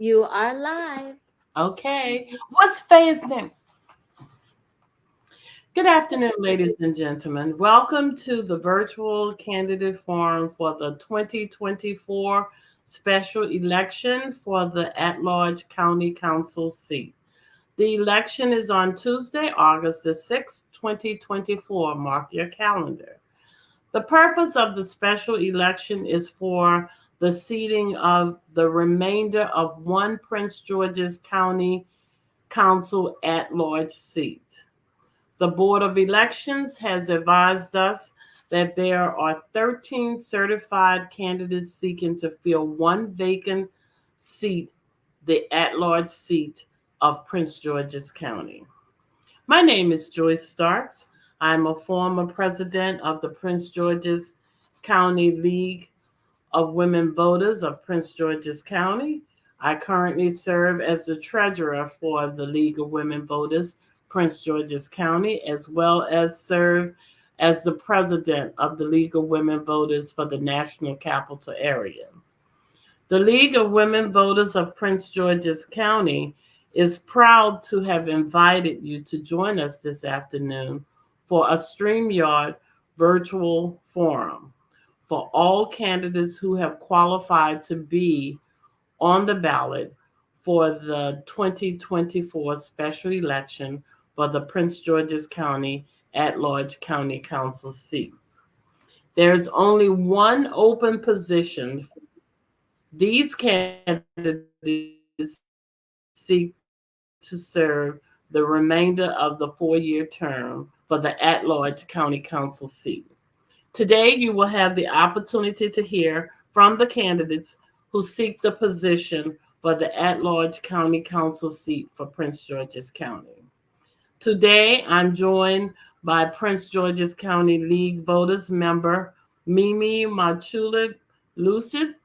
You are live. Okay. What's Faye's name? Good afternoon, ladies and gentlemen. Welcome to the virtual candidate forum for the 2024 special election for the at-large county council seat. The election is on Tuesday, August the 6th, 2024. Mark your calendar. The purpose of the special election is for the seating of the remainder of one Prince George's County Council at-large seat. The Board of Elections has advised us that there are 13 certified candidates seeking to fill one vacant seat, the at-large seat of Prince George's County. My name is Joyce Starks. I'm a former president of the Prince George's County League of Women Voters of Prince George's County. I currently serve as the treasurer for the League of Women Voters, Prince George's County, as well as serve as the president of the League of Women Voters for the National Capital Area. The League of Women Voters of Prince George's County is proud to have invited you to join us this afternoon for a StreamYard virtual forum for all candidates who have qualified to be on the ballot for the 2024 special election for the Prince George's County at-large county council seat. There is only one open position. These candidates seek to serve the remainder of the four-year term for the at-large county council seat. Today, you will have the opportunity to hear from the candidates who seek the position for the at-large county council seat for Prince George's County. Today, I'm joined by Prince George's County League Voters member Mimi Machula-Lucid.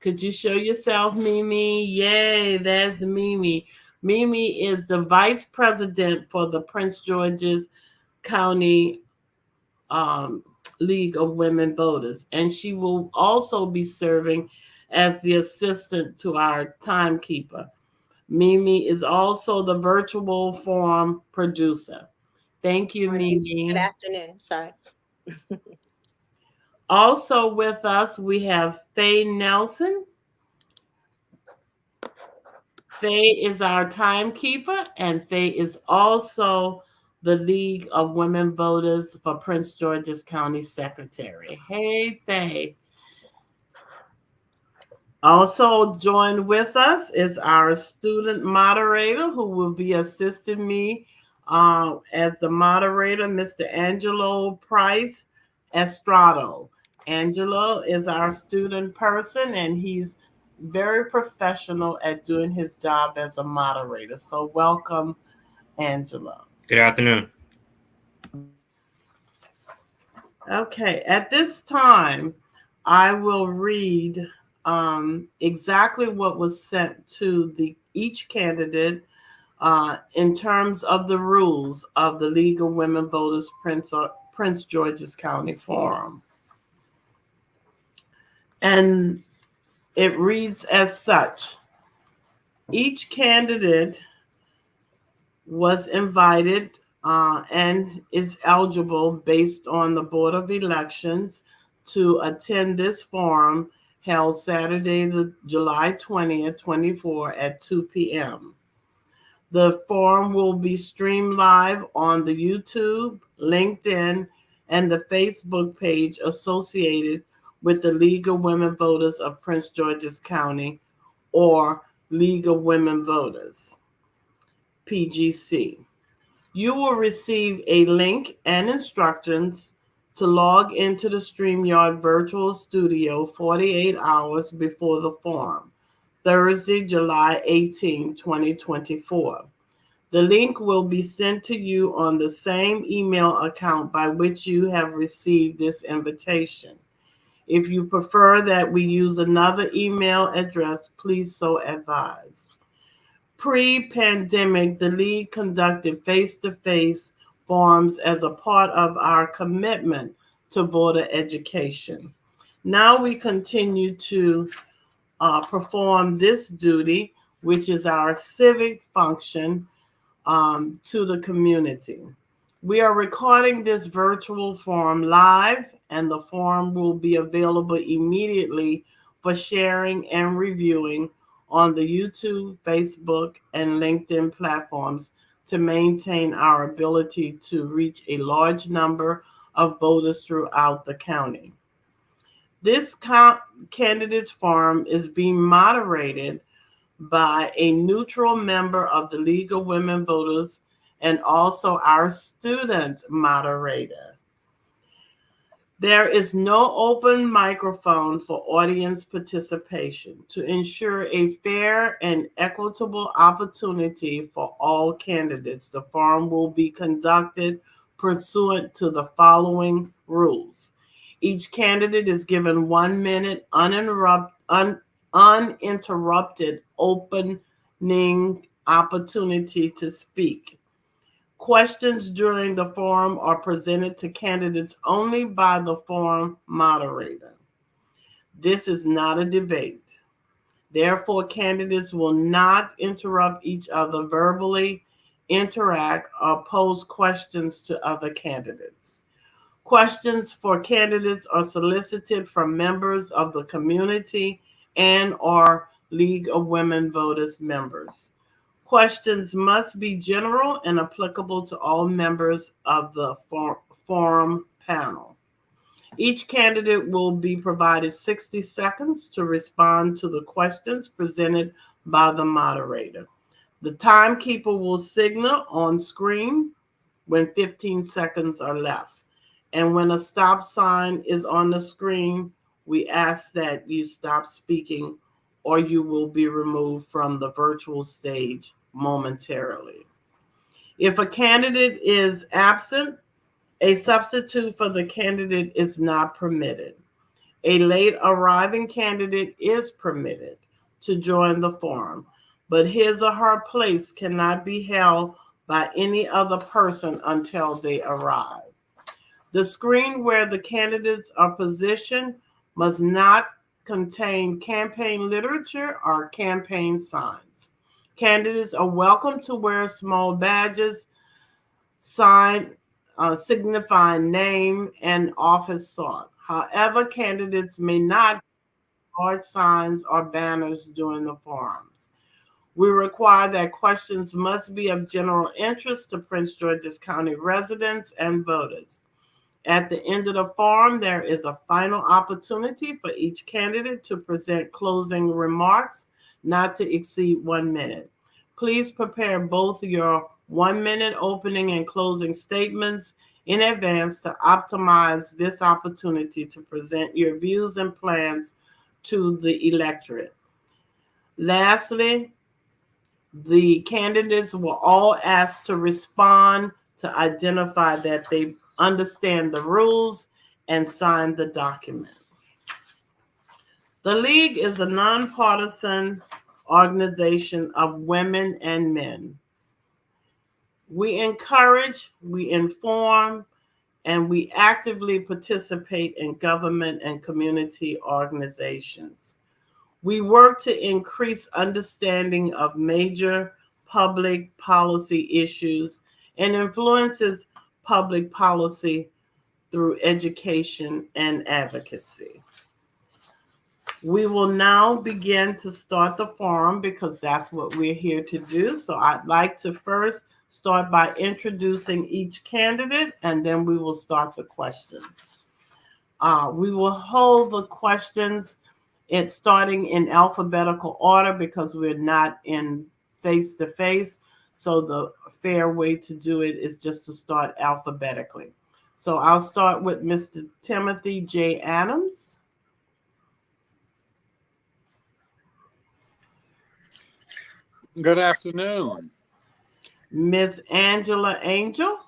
Could you show yourself, Mimi? Yay, that's Mimi. Mimi is the vice president for the Prince George's County League of Women Voters, and she will also be serving as the assistant to our timekeeper. Mimi is also the virtual forum producer. Thank you, Morning. Mimi. Good afternoon. Sorry. Also with us, we have Faye Nelson. Faye is our timekeeper, and Faye is also the League of Women Voters for Prince George's County Secretary. Hey, Faye. Also joined with us is our student moderator who will be assisting me as the moderator, Mr. Angelo Price Estrado. Angelo is our student person, and he's very professional at doing his job as a moderator. So welcome, Angelo. Good afternoon. Okay, at this time, I will read exactly what was sent to each candidate in terms of the rules of the League of Women Voters Prince George's County Forum. And it reads as such. Each candidate was invited and is eligible based on the Board of Elections to attend this forum held Saturday, July 20th, 24 at 2 p.m. The forum will be streamed live on the YouTube, LinkedIn, and the Facebook page associated with the League of Women Voters of Prince George's County, or League of Women Voters, PGC. You will receive a link and instructions to log into the StreamYard virtual studio 48 hours before the forum, Thursday, July 18, 2024. The link will be sent to you on the same email account by which you have received this invitation. If you prefer that we use another email address, please so advise. Pre-pandemic, the League conducted face-to-face forums as a part of our commitment to voter education. Now we continue to perform this duty which is our civic function to the community. We are recording this virtual forum live, and the forum will be available immediately for sharing and reviewing on the YouTube, Facebook, and LinkedIn platforms to maintain our ability to reach a large number of voters throughout the county. This candidates forum is being moderated by a neutral member of the League of Women Voters and also our student moderator. There is no open microphone for audience participation. To ensure a fair and equitable opportunity for all candidates, the forum will be conducted pursuant to the following rules. Each candidate is given 1 minute uninterrupted opening opportunity to speak. Questions during the forum are presented to candidates only by the forum moderator. This is not a debate. Therefore, candidates will not interrupt each other verbally, interact, or pose questions to other candidates. Questions for candidates are solicited from members of the community and or League of Women Voters members. Questions must be general and applicable to all members of the forum panel. Each candidate will be provided 60 seconds to respond to the questions presented by the moderator. The timekeeper will signal on screen when 15 seconds are left. And when a stop sign is on the screen, we ask that you stop speaking or you will be removed from the virtual stage momentarily. If a candidate is absent, a substitute for the candidate is not permitted. A late arriving candidate is permitted to join the forum, but his or her place cannot be held by any other person until they arrive. The screen where the candidates are positioned must not contain campaign literature or campaign signs. Candidates are welcome to wear small badges, signifying name and office sought. However, candidates may not have large signs or banners during the forums. We require that questions must be of general interest to Prince George's County residents and voters. At the end of the forum, there is a final opportunity for each candidate to present closing remarks, not to exceed 1 minute. Please prepare both your 1 minute opening and closing statements in advance to optimize this opportunity to present your views and plans to the electorate. Lastly, the candidates were all asked to respond to identify that they understand the rules and sign the document. The League is a nonpartisan organization of women and men. We encourage, we inform, and we actively participate in government and community organizations. We work to increase understanding of major public policy issues and influences public policy through education and advocacy. We will now begin to start the forum because that's what we're here to do. So I'd like to first start by introducing each candidate, and then we will start the questions. We will hold the questions starting in alphabetical order because we're not in face-to-face. So the fair way to do it is just to start alphabetically. So I'll start with Mr. Timothy J. Adams. Good afternoon. Miss Angela Angel.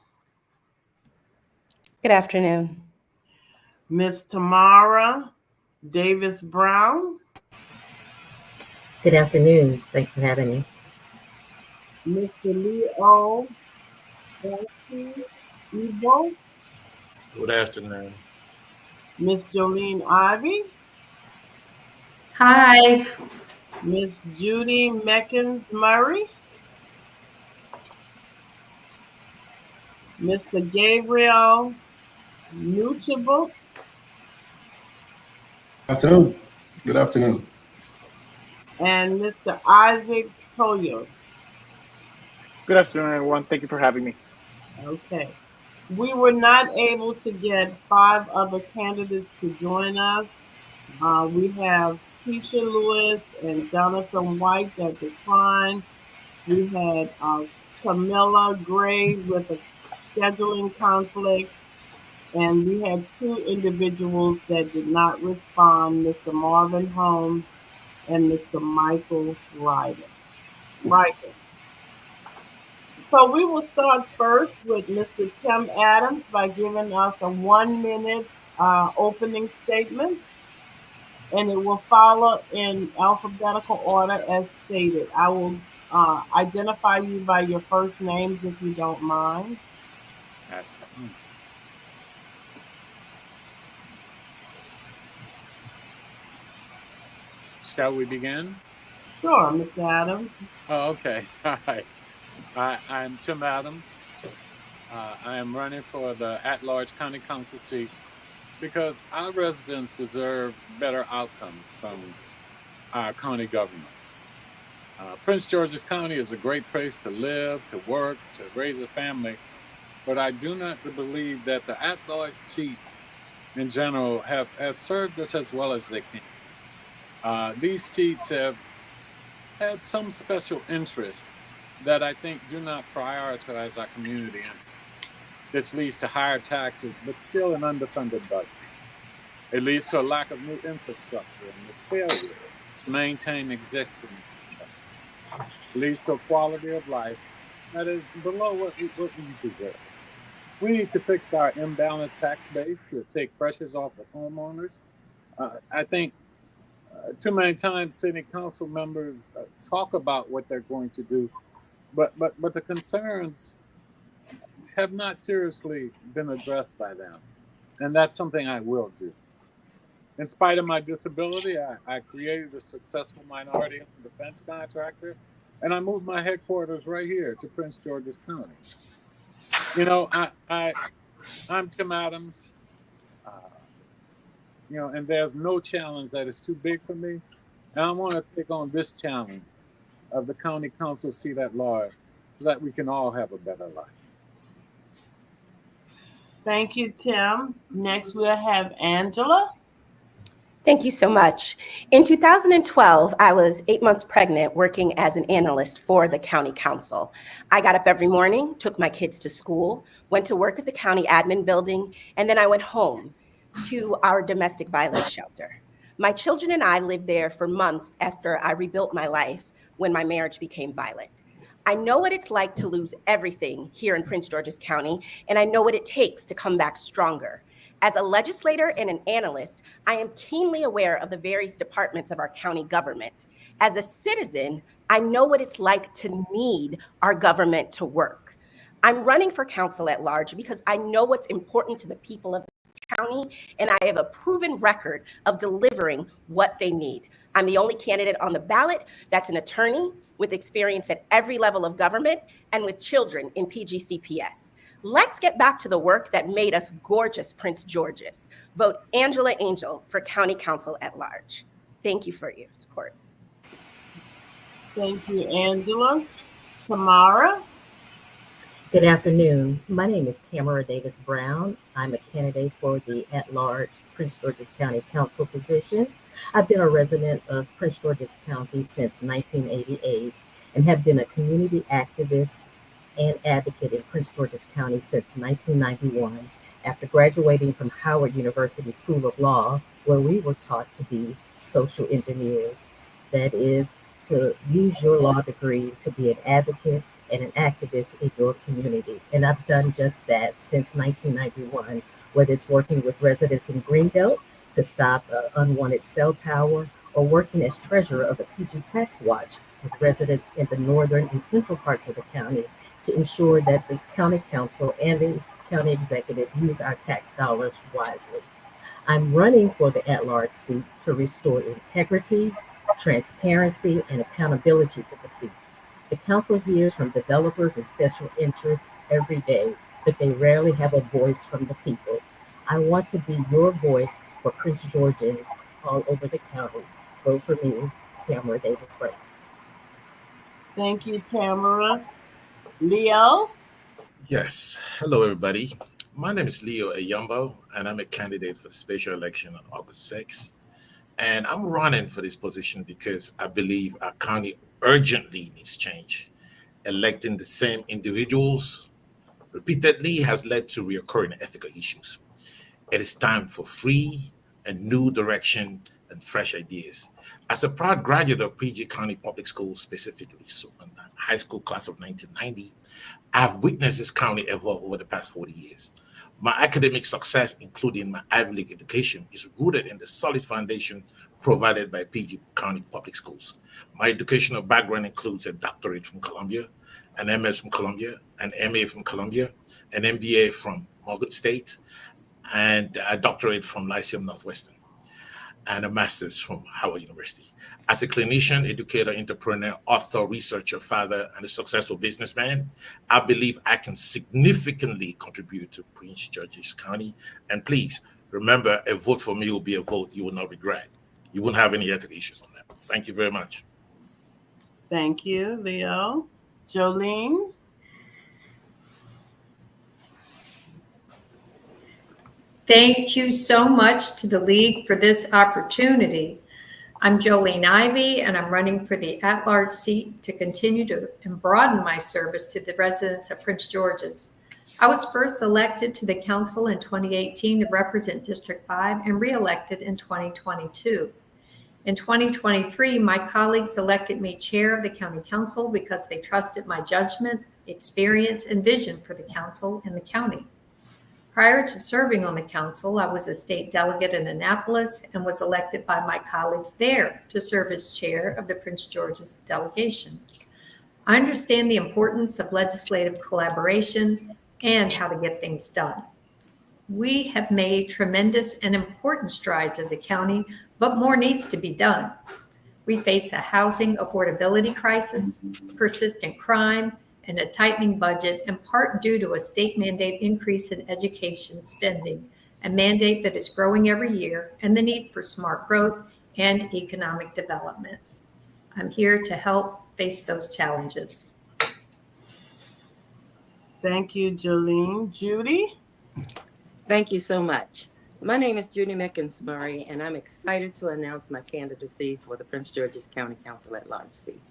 Good afternoon. Miss Tamara Davis Brown. Good afternoon. Thanks for having me. Mr. Leo Evo. Good afternoon. Miss Jolene Ivy. Hi. Miss Judy Meckins Murray, Mr. Gabriel Nuchabuk, Afternoon. Good afternoon. and Mr. Isaac Koyos. Good afternoon, everyone. Thank you for having me. Okay. We were not able to get 5 other candidates to join us. We have Keisha Lewis and Jonathan White that declined. We had Camilla Gray with a scheduling conflict, and we had 2 individuals that did not respond, Mr. Marvin Holmes and Mr. Michael Ryder. So we will start first with Mr. Tim Adams by giving us a 1-minute opening statement, and it will follow in alphabetical order as stated. I will identify you by your first names if you don't mind. Shall we begin? Sure, Mr. Adams. Oh, okay. Hi. I'm Tim Adams. I am running for the at-large county council seat because our residents deserve better outcomes from our county government. Prince George's County is a great place to live, to work, to raise a family, but I do not believe that the at-large seats in general have served us as well as they can. These seats have had some special interests that I think do not prioritize our community interest. This leads to higher taxes, but still an underfunded budget. It leads to a lack of new infrastructure and the failure to maintain existing infrastructure. It leads to a quality of life that is below what we deserve. We need to fix our imbalanced tax base to take pressures off the homeowners. I think too many times city council members talk about what they're going to do, but the concerns have not seriously been addressed by them, and that's something I will do. In spite of my disability, I created a successful minority defense contractor, and I moved my headquarters right here to Prince George's County. You know, I'm Tim Adams. And there's no challenge that is too big for me. And I want to take on this challenge of the county council seat at large so that we can all have a better life. Thank you, Tim. Next, we'll have Angela. Thank you so much. In 2012, I was 8 months pregnant working as an analyst for the county council. I got up every morning, took my kids to school, went to work at the county admin building, and then I went home to our domestic violence shelter. My children and I lived there for months after I rebuilt my life when my marriage became violent. I know what it's like to lose everything here in Prince George's County, and I know what it takes to come back stronger. As a legislator and an analyst, I am keenly aware of the various departments of our county government. As a citizen, I know what it's like to need our government to work. I'm running for council at large because I know what's important to the people of this county, and I have a proven record of delivering what they need. I'm the only candidate on the ballot that's an attorney with experience at every level of government and with children in PGCPS. Let's get back to the work that made us gorgeous Prince George's. Vote Angela Angel for County Council at Large. Thank you for your support. Thank you, Angela. Tamara. Good afternoon. My name is Tamara Davis Brown. I'm a candidate for the at-large Prince George's County Council position. I've been a resident of Prince George's County since 1988 and have been a community activist and advocate in Prince George's County since 1991 after graduating from Howard University School of Law, where we were taught to be social engineers. That is, to use your law degree to be an advocate and an activist in your community. And I've done just that since 1991, whether it's working with residents in Greenbelt to stop an unwanted cell tower or working as treasurer of the PG Tax Watch with residents in the northern and central parts of the county to ensure that the county council and the county executive use our tax dollars wisely. I'm running for the at-large seat to restore integrity, transparency, and accountability to the seat. The council hears from developers and special interests every day, but they rarely have a voice from the people. I want to be your voice for Prince Georgians all over the county. Vote for me, Tamara Davis Brown. Thank you, Tamara. Leo? Yes. Hello, everybody. My name is Leo Ayumbo, and I'm a candidate for the special election on August 6th. And I'm running for this position because I believe our county urgently needs change. Electing the same individuals repeatedly has led to recurring ethical issues. It is time for free and new direction and fresh ideas. As a proud graduate of PG County Public Schools, specifically so in the high school class of 1990, I have witnessed this county evolve over the past 40 years. My academic success, including my Ivy League education, is rooted in the solid foundation provided by PG County Public Schools. My educational background includes a doctorate from Columbia, an MS from Columbia, an MA from Columbia, an MBA from Morgan State, and a doctorate from Lyceum Northwestern, and a master's from Howard University. As a clinician, educator, entrepreneur, author, researcher, father, and a successful businessman, I believe I can significantly contribute to Prince George's County. And please remember, a vote for me will be a vote you will not regret. You won't have any ethical issues on that. Thank you very much. Thank you, Leo. Jolene? Thank you so much to the League for this opportunity. I'm Jolene Ivy, and I'm running for the at-large seat to continue to and broaden my service to the residents of Prince George's. I was first elected to the council in 2018 to represent District 5 and re-elected in 2022. In 2023, my colleagues elected me chair of the county council because they trusted my judgment, experience, and vision for the council and the county. Prior to serving on the council, I was a state delegate in Annapolis and was elected by my colleagues there to serve as chair of the Prince George's delegation. I understand the importance of legislative collaboration and how to get things done. We have made tremendous and important strides as a county, but more needs to be done. We face a housing affordability crisis, persistent crime, and a tightening budget, in part due to a state mandate increase in education spending, a mandate that is growing every year, and the need for smart growth and economic development. I'm here to help face those challenges. Thank you, Jolene. Judy? Thank you so much. My name is Judy Mickens-Murray, and I'm excited to announce my candidacy for the Prince George's County Council at Large seat.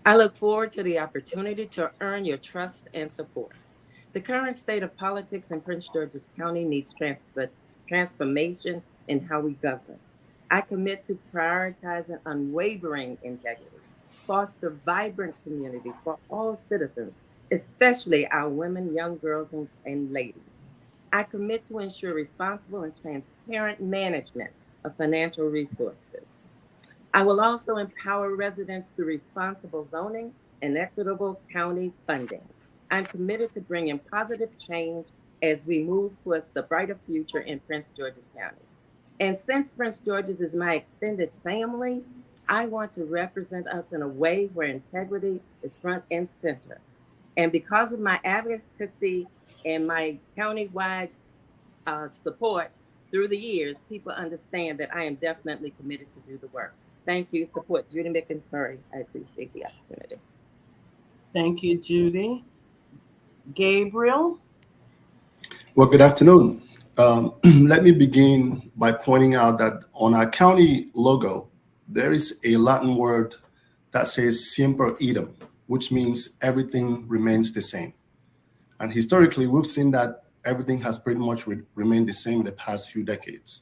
I look forward to the opportunity to earn your trust and support. The current state of politics in Prince George's County needs transformation in how we govern. I commit to prioritizing unwavering integrity, foster vibrant communities for all citizens, especially our women, young girls, and ladies. I commit to ensure responsible and transparent management of financial resources. I will also empower residents through responsible zoning and equitable county funding. I'm committed to bringing positive change as we move towards the brighter future in Prince George's County. And since Prince George's is my extended family, I want to represent us in a way where integrity is front and center. And because of my advocacy and my countywide support through the years, people understand that I am definitely committed to do the work. Thank you. Support Judy Mickens-Murray. I appreciate the opportunity. Thank you, Judy. Gabriel? Well, good afternoon. Let me begin by pointing out that on our county logo, there is a Latin word that says Semper Idem, which means everything remains the same. And historically, we've seen that everything has pretty much remained the same the past few decades.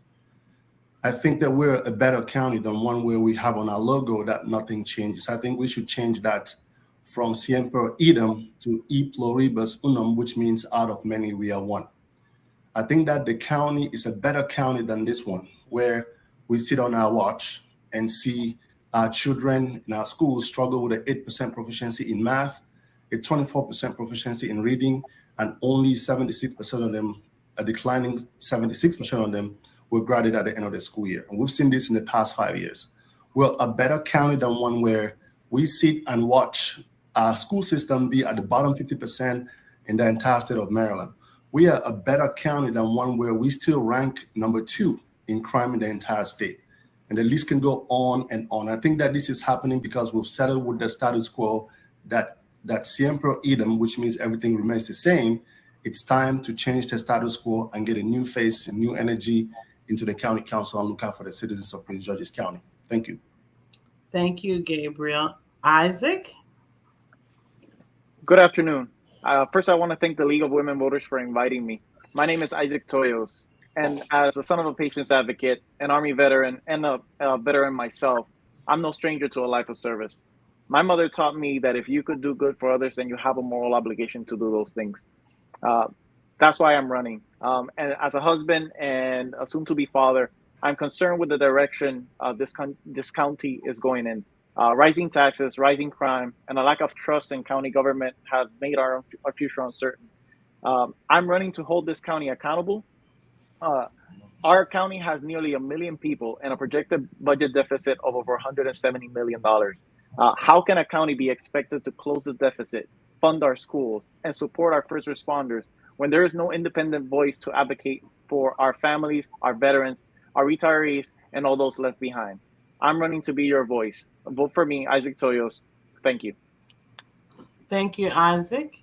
I think that we're a better county than one where we have on our logo that nothing changes. I think we should change that from Semper Idem to E pluribus unum, which means out of many we are one. I think that the county is a better county than this one, where we sit on our watch and see our children in our schools struggle with an 8% proficiency in math, a 24% proficiency in reading, and only 76% of them, a declining 76% of them, will graduate at the end of the school year. And we've seen this in the past 5 years. We're a better county than one where we sit and watch our school system be at the bottom 50% in the entire state of Maryland. We are a better county than one where we still rank number 2 in crime in the entire state. And the list can go on and on. I think that this is happening because we've settled with the status quo that siempre idem, which means everything remains the same. It's time to change the status quo and get a new face and new energy into the county council and look out for the citizens of Prince George's County. Thank you. Thank you, Gabriel. Isaac? Good afternoon. First, I want to thank the League of Women Voters for inviting me. My name is Isaac Toyos, and as a son of a patient's advocate, an Army veteran, and a veteran myself, I'm no stranger to a life of service. My mother taught me that if you could do good for others, then you have a moral obligation to do those things. That's why I'm running. And as a husband and a soon-to-be father, I'm concerned with the direction this county is going in. Rising taxes, rising crime, and a lack of trust in county government have made our future uncertain. I'm running to hold this county accountable. Our county has nearly 1 million people and a projected budget deficit of over $170 million. How can a county be expected to close the deficit, fund our schools, and support our first responders when there is no independent voice to advocate for our families, our veterans, our retirees, and all those left behind? I'm running to be your voice. Vote for me, Isaac Toyos. Thank you. Thank you, Isaac.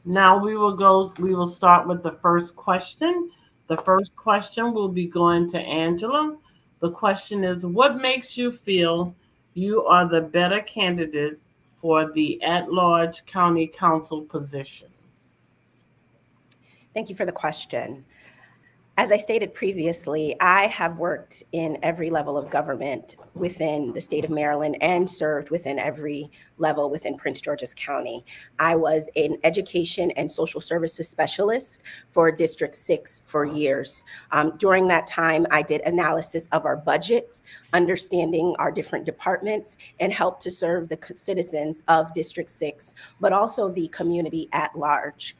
Now we will start with the first question. The first question will be going to Angela. The question is, what makes you feel you are the better candidate for the at-large county council position? Thank you for the question. As I stated previously, I have worked in every level of government within the state of Maryland and served within every level within Prince George's County. I was an education and social services specialist for District 6 for years. During that time, I did analysis of our budget, understanding our different departments, and helped to serve the citizens of District 6, but also the community at large.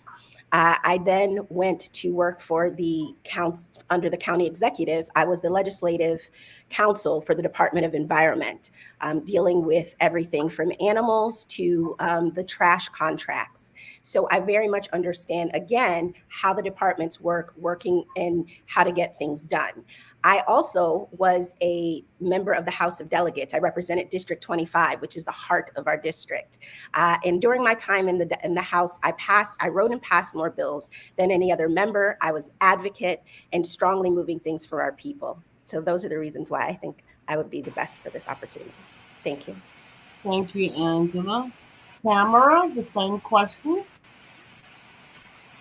I then went to work for the under the county executive. I was the legislative counsel for the Department of Environment, dealing with everything from animals to the trash contracts. So I very much understand, again, how the departments working and how to get things done. I also was a member of the House of Delegates. I represented District 25, which is the heart of our district. And during my time in the House, I wrote and passed more bills than any other member. I was advocate and strongly moving things for our people. So those are the reasons why I think I would be the best for this opportunity. Thank you. Thank you, Angela. Tamara, the same question.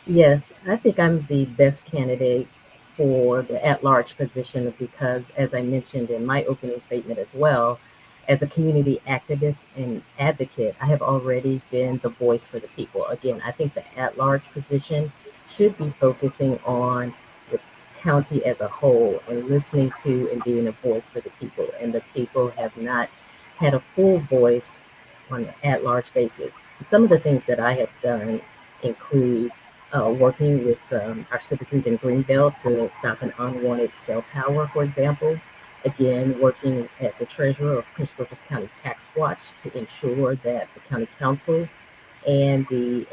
Yes, I think I'm the best candidate for the at-large position because, as I mentioned in my opening statement as well, as a community activist and advocate, I have already been the voice for the people. Again, I think the at-large position should be focusing on the county as a whole and listening to and being a voice for the people. And the people have not had a full voice on an at-large basis. And some of the things that I have done include working with our citizens in Greenbelt to stop an unwanted cell tower, for example. Again, working as the treasurer of Prince George's County Tax Watch to ensure that the county council and the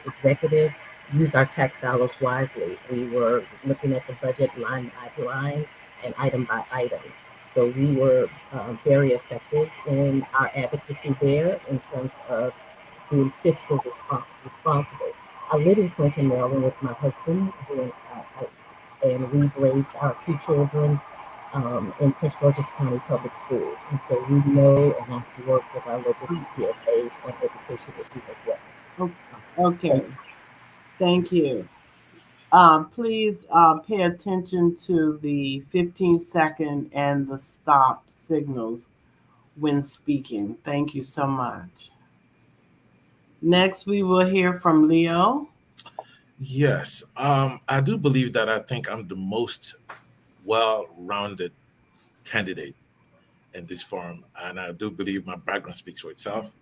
executive use our tax dollars wisely. We were looking at the budget line by line and item by item. So we were very effective in our advocacy there in terms of being fiscal responsible. I live in Clinton, Maryland with my husband, and we've raised our 2 children in Prince George's County Public Schools. And so we know and have to work with our local TPSAs on education issues as well. Okay, thank you. Please pay attention to the 15-second and the stop signals when speaking. Thank you so much. Next, we will hear from Leo. Yes, I do believe that I think I'm the most well-rounded candidate in this forum, and I do believe my background speaks for itself.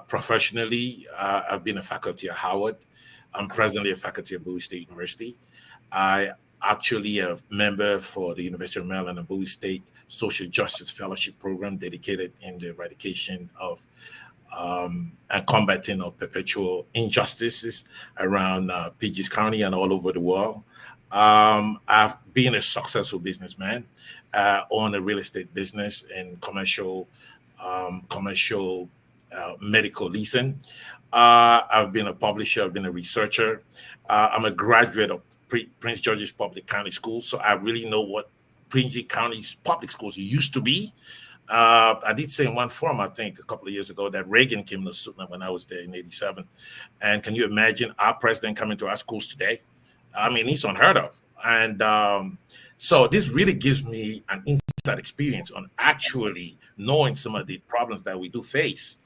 Professionally, I've been a faculty at Howard. I'm presently a faculty at Bowie State University. I actually a member for the University of Maryland and Bowie State Social Justice Fellowship Program dedicated in the eradication of and combating of perpetual injustices around PG's County and all over the world. I've been a successful businessman, own a real estate business and commercial medical leasing. I've been a publisher. I've been a researcher. I'm a graduate of Prince George's Public County Schools, so I really know what Prince County's public schools used to be. I did say in one forum, I think a couple of years ago, that Reagan came to Suitland when I was there in '87. And can you imagine our president coming to our schools today? I mean, it's unheard of. And so this really gives me an inside experience on actually knowing some of the problems that we do face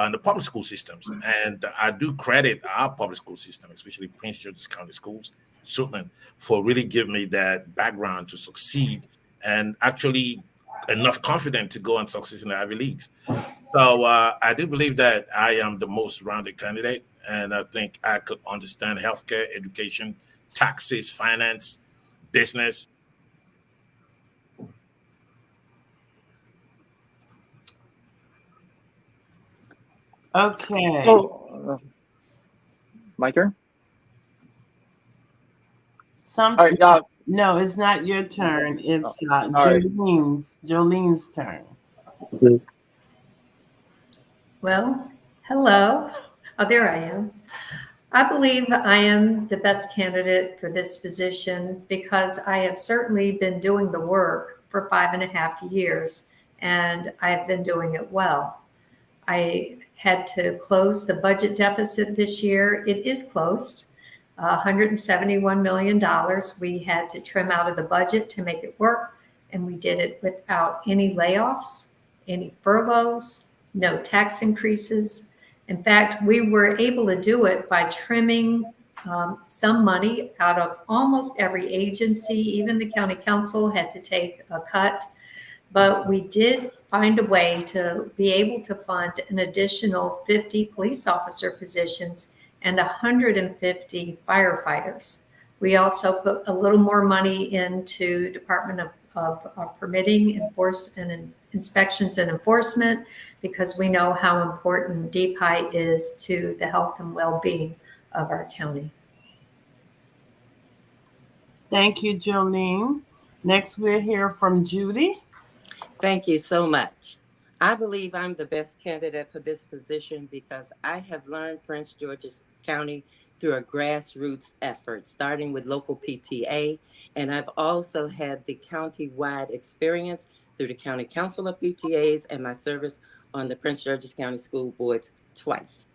in the public school systems. And I do credit our public school system, especially Prince George's County Schools, Suitland, for really giving me that background to succeed and actually enough confident to go and succeed in the Ivy Leagues. So I do believe that I am the most rounded candidate, and I think I could understand healthcare, education, taxes, finance, business. Okay. So, my turn. All right, no, it's not your turn. It's Jolene's turn. Well, hello. Oh, there I am. I believe I am the best candidate for this position because I have certainly been doing the work for 5.5 years, and I have been doing it well. I had to close the budget deficit this year. It is closed, $171 million. We had to trim out of the budget to make it work, and we did it without any layoffs, any furloughs, no tax increases. In fact, we were able to do it by trimming some money out of almost every agency. Even the county council had to take a cut. But we did find a way to be able to fund an additional 50 police officer positions and 150 firefighters. We also put a little more money into Department of Permitting, Inspections and Enforcement, because we know how important DPI is to the health and well-being of our county. Thank you, Jolene. Next, we'll hear from Judy. Thank you so much. I believe I'm the best candidate for this position because I have learned Prince George's County through a grassroots effort, starting with local PTA. And I've also had the county-wide experience through the County Council of PTAs and my service on the Prince George's County School Boards twice.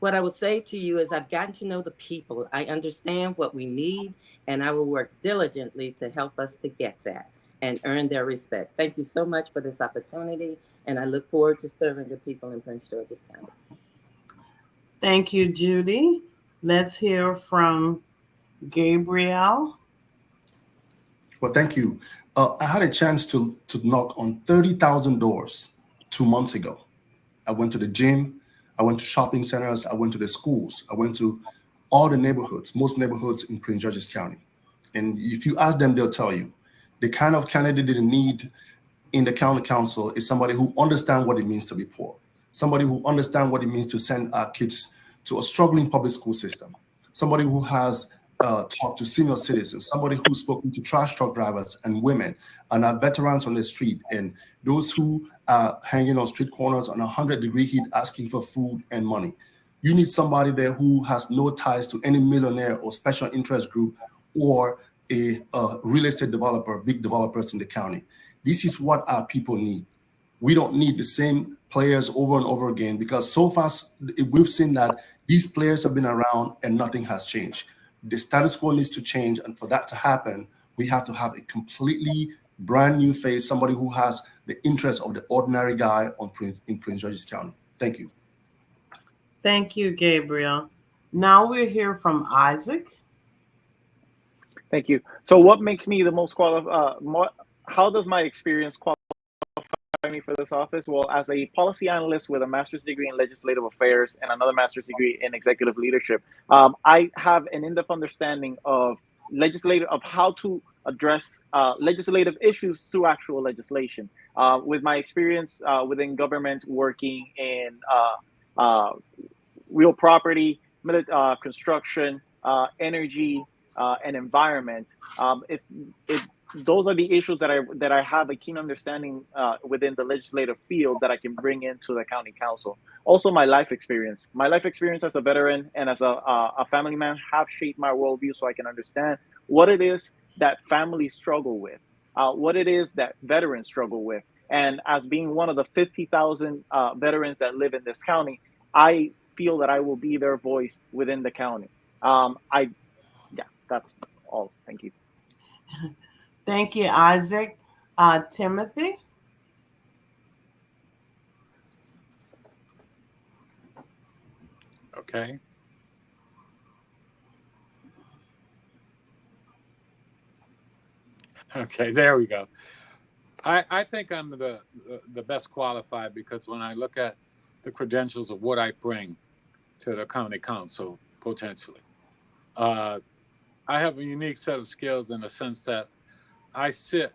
What I would say to you is I've gotten to know the people. I understand what we need, and I will work diligently to help us to get that and earn their respect. Thank you so much for this opportunity, and I look forward to serving the people in Prince George's County. Thank you, Judy. Let's hear from Gabriel. Well, thank you. I had a chance to knock on 30,000 doors 2 months ago. I went to the gym, I went to shopping centers, I went to the schools, I went to all the neighborhoods, most neighborhoods in Prince George's County. And if you ask them, they'll tell you the kind of candidate they need in the county council is somebody who understands what it means to be poor, somebody who understands what it means to send our kids to a struggling public school system, somebody who has talked to senior citizens, somebody who's spoken to trash truck drivers and women and our veterans on the street and those who are hanging on street corners on 100-degree heat asking for food and money. You need somebody there who has no ties to any millionaire or special interest group or a real estate developer, big developers in the county. This is what our people need. We don't need the same players over and over again because so far we've seen that these players have been around and nothing has changed. The status quo needs to change, and for that to happen, we have to have a completely brand new face, somebody who has the interest of the ordinary guy in Prince George's County. Thank you. Thank you, Gabriel. Now we'll hear from Isaac. Thank you. So what makes me the most qualified? How does my experience qualify me for this office? Well, as a policy analyst with a master's degree in legislative affairs and another master's degree in executive leadership, I have an in-depth understanding of how to address legislative issues through actual legislation. With my experience within government, working in real property, construction, energy, and environment. If those are the issues that I have a keen understanding within the legislative field that I can bring into the county council. Also, my life experience. My life experience as a veteran and as a family man have shaped my worldview, so I can understand what it is that families struggle with, what it is that veterans struggle with. And as being one of the 50,000 veterans that live in this county, I feel that I will be their voice within the county. Yeah, that's all. Thank you. Thank you, Isaac. Timothy? Okay. Okay, there we go. I think I'm the best qualified, because when I look at the credentials of what I bring to the county council, potentially, I have a unique set of skills in the sense that I sit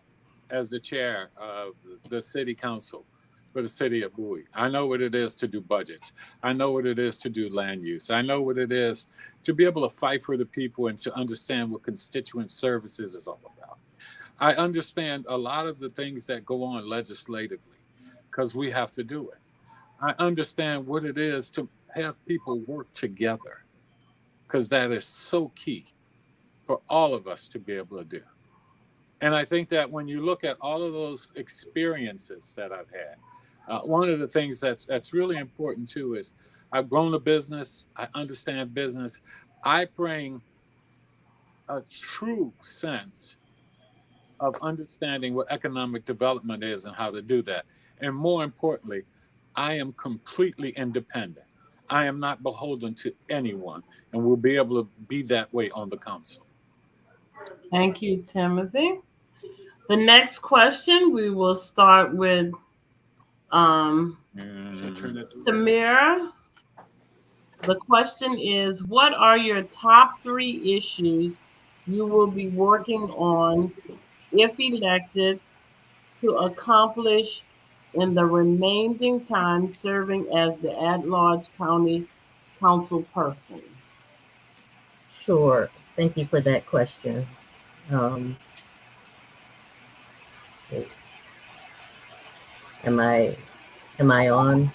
as the chair of the city council for the city of Bowie. I know what it is to do budgets. I know what it is to do land use. I know what it is to be able to fight for the people and to understand what constituent services is all about. I understand a lot of the things that go on legislatively because we have to do it. I understand what it is to have people work together, because that is so key for all of us to be able to do. And I think that when you look at all of those experiences that I've had, one of the things that's really important too is I've grown a business. I understand business. I bring a true sense of understanding what economic development is and how to do that. And more importantly, I am completely independent. I am not beholden to anyone, and will be able to be that way on the council. Thank you, Timothy. The next question, we will start with Tamira. The question is, what are your top 3 issues you will be working on if elected to accomplish in the remaining time serving as the at-large county council person? Sure. Thank you for that question. Am I on?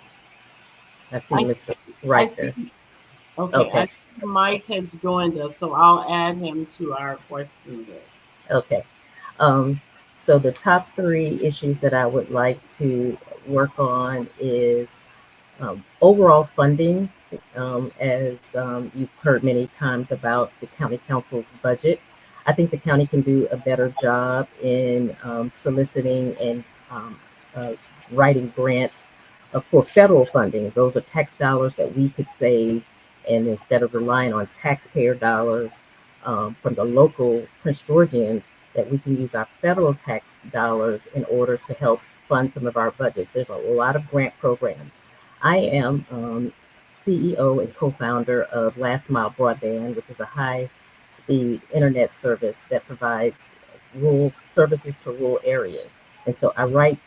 I see Mr. Riker. Okay. I see Mike has joined us, so I'll add him to our question list. Okay. So the top 3 issues that I would like to work on is overall funding. As you've heard many times about the county council's budget, I think the county can do a better job in soliciting and writing grants for federal funding. Those are tax dollars that we could save, and instead of relying on taxpayer dollars from the local Prince Georgians, that we can use our federal tax dollars in order to help fund some of our budgets. There's a lot of grant programs. I am CEO and co-founder of Last Mile Broadband, which is a high-speed internet service that provides rural services to rural areas. And so I write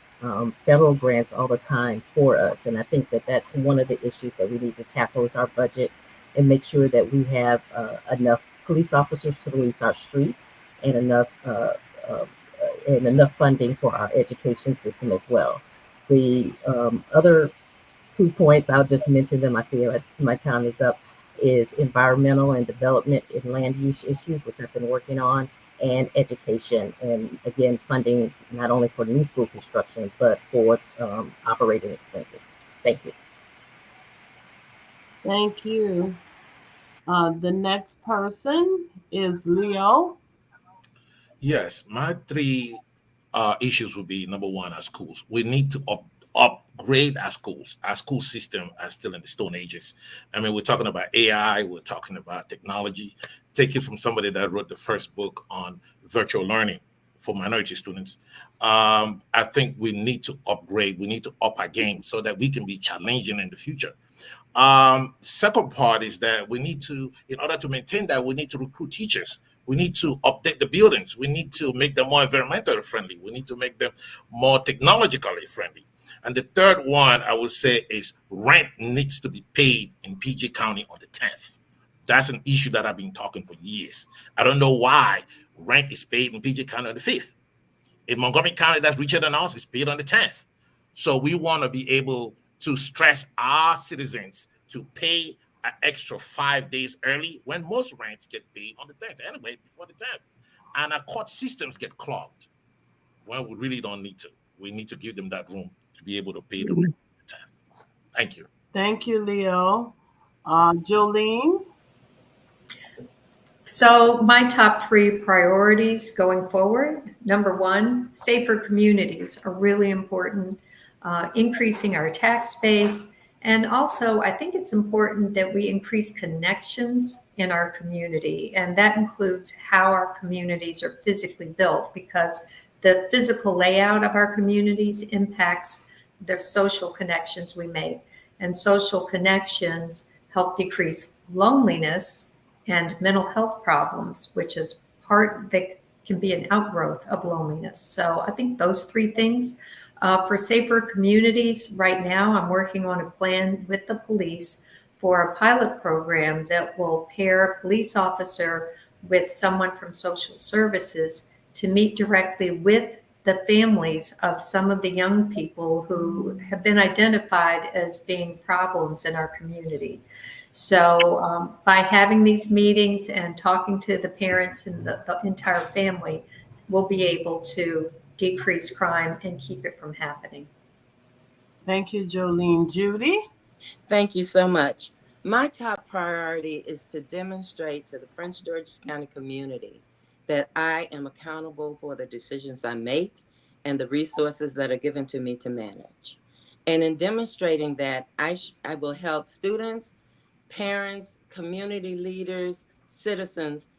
federal grants all the time for us. And I think that that's one of the issues that we need to tackle is our budget and make sure that we have enough police officers to police our streets and enough funding for our education system as well. The other 2 points, I'll just mention them. I see my time is up, is environmental and development and land use issues, which I've been working on, and education. And again, funding not only for new school construction, but for operating expenses. Thank you. Thank you. The next person is Leo. Yes, my 3 issues would be: number 1, our schools. We need to upgrade our schools. Our school system are still in the Stone Ages. I mean, we're talking about AI, we're talking about technology. Take it from somebody that wrote the first book on virtual learning for minority students. I think we need to upgrade. We need to up our game so that we can be challenging in the future. Second part is that we need to, in order to maintain that, we need to recruit teachers. We need to update the buildings. We need to make them more environmentally friendly. We need to make them more technologically friendly. And the third one I would say is rent needs to be paid in PG County on the 10th. That's an issue that I've been talking for years. I don't know why rent is paid in PG County on the 5th. In Montgomery County, that's richer than us, it's paid on the 10th. So we want to be able to stress our citizens to pay an extra 5 days early when most rents get paid on the 10th, anyway, before the 10th. And our court systems get clogged. Well, we really don't need to. We need to give them that room to be able to pay the rent on the 10th. Thank you. Thank you, Leo. Jolene? So my top 3 priorities going forward, number 1, safer communities are really important, increasing our tax base. And also, I think it's important that we increase connections in our community. And that includes how our communities are physically built, because the physical layout of our communities impacts the social connections we make. And social connections help decrease loneliness and mental health problems, which is part that can be an outgrowth of loneliness. So I think those 3 things. For safer communities, right now I'm working on a plan with the police for a pilot program that will pair a police officer with someone from social services to meet directly with the families of some of the young people who have been identified as being problems in our community. So by having these meetings and talking to the parents and the entire family, we'll be able to decrease crime and keep it from happening. Thank you, Jolene. Judy? Thank you so much. My top priority is to demonstrate to the Prince George's County community that I am accountable for the decisions I make and the resources that are given to me to manage. And in demonstrating that, I will help students, parents, community leaders, citizens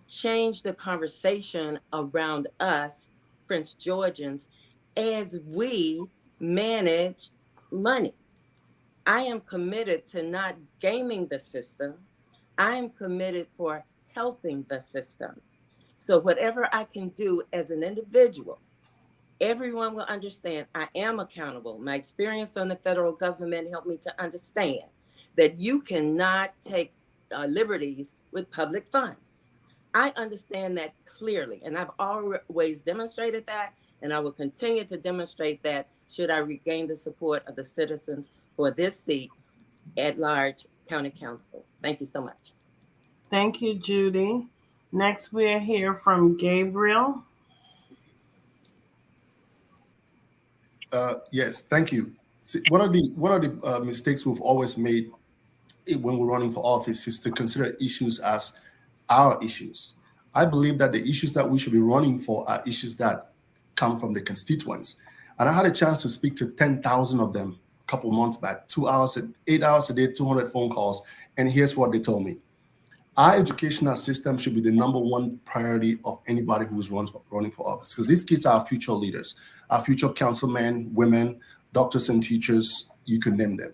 change the conversation around us, Prince Georgians, as we manage money. I am committed to not gaming the system. I am committed for helping the system. So whatever I can do as an individual, everyone will understand I am accountable. My experience on the federal government helped me to understand that you cannot take liberties with public funds. I understand that clearly, and I've always demonstrated that, and I will continue to demonstrate that should I regain the support of the citizens for this seat at large county council. Thank you so much. Thank you, Judy. Next, we'll hear from Gabriel. Yes, thank you. See, one of the mistakes we've always made when we're running for office is to consider issues as our issues. I believe that the issues that we should be running for are issues that come from the constituents. And I had a chance to speak to 10,000 of them a couple months back, 8 hours a day, 200 phone calls. And here's what they told me. Our educational system should be the number 1 priority of anybody who's running for office, because these kids are our future leaders, our future councilmen, women, doctors and teachers, you can name them.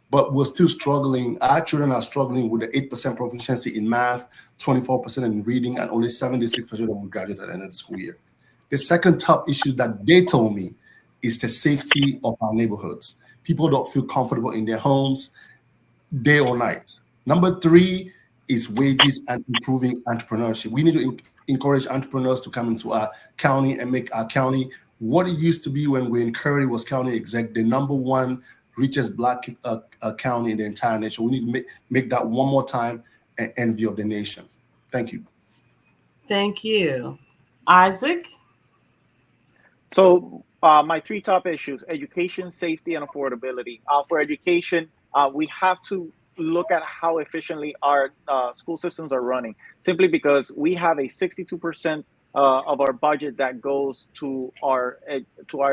But we're still struggling. Our children are struggling with the 8% proficiency in math, 24% in reading, and only 76% of them will graduate at the end of the school year. The second top issue that they told me is the safety of our neighborhoods. People don't feel comfortable in their homes day or night. Number 3 is wages and improving entrepreneurship. We need to encourage entrepreneurs to come into our county and make our county what it used to be when Wayne Curry was county exec, the number 1 richest Black county in the entire nation. We need to make that one more time an envy of the nation. Thank you. Thank you. Isaac? So my 3 top issues: education, safety, and affordability. For education, we have to look at how efficiently our school systems are running, simply because we have a 62% of our budget that goes to our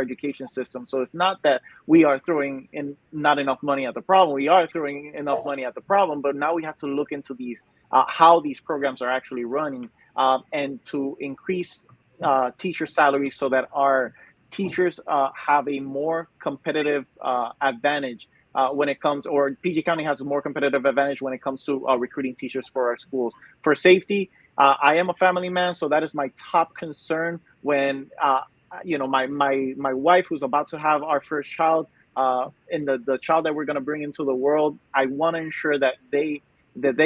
education system. So it's not that we are throwing in not enough money at the problem. We are throwing enough money at the problem, but now we have to look into these how these programs are actually running, and to increase teacher salaries so that our teachers have a more competitive advantage when it comes, or PG County has a more competitive advantage when it comes to recruiting teachers for our schools. For safety, I am a family man, so that is my top concern when my wife, who's about to have our first child, and the child that we're going to bring into the world. I want to ensure that they,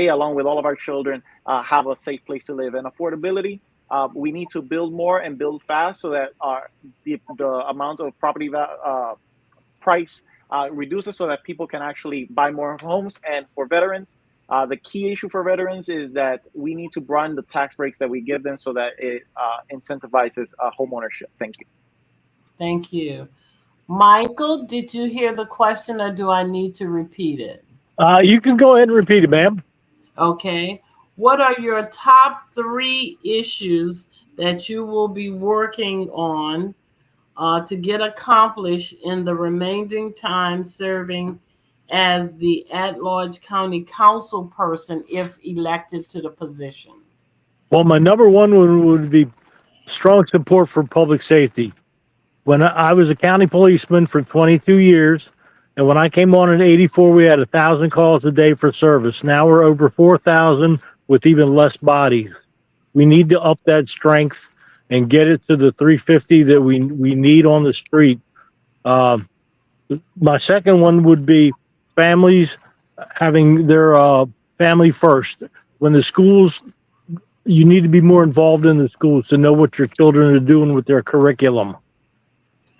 along with all of our children, have a safe place to live. And affordability, we need to build more and build fast so that the amount of property price reduces, so that people can actually buy more homes. And for veterans, the key issue for veterans is that we need to broaden the tax breaks that we give them so that it incentivizes home ownership. Thank you. Thank you. Michael, did you hear the question, or do I need to repeat it? You can go ahead and repeat it, ma'am. Okay. What are your top 3 issues that you will be working on to get accomplished in the remaining time serving as the at-large county council person if elected to the position? Well, my number one would be strong support for public safety. When I was a county policeman for 22 years, and when I came on in '84, we had 1,000 calls a day for service. Now we're over 4,000 with even less bodies. We need to up that strength and get it to the 350 that we need on the street. My second one would be families having their family first. When the schools, you need to be more involved in the schools to know what your children are doing with their curriculum.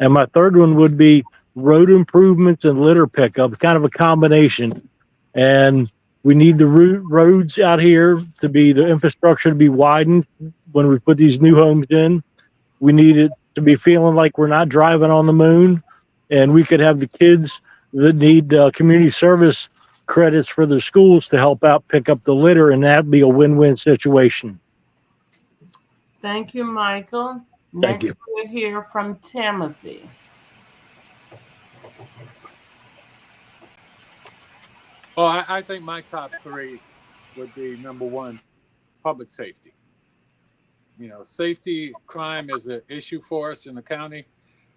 And my third one would be road improvements and litter pickup, kind of a combination. And we need the roads out here to be, the infrastructure to be widened when we put these new homes in. We need it to be feeling like we're not driving on the moon. And we could have the kids that need community service credits for their schools to help out pick up the litter, and that'd be a win-win situation. Thank you, Michael. Thank Next, you. we'll hear from Timothy. Well, I think my top 3 would be, number 1, public safety. Safety, crime is an issue for us in the county,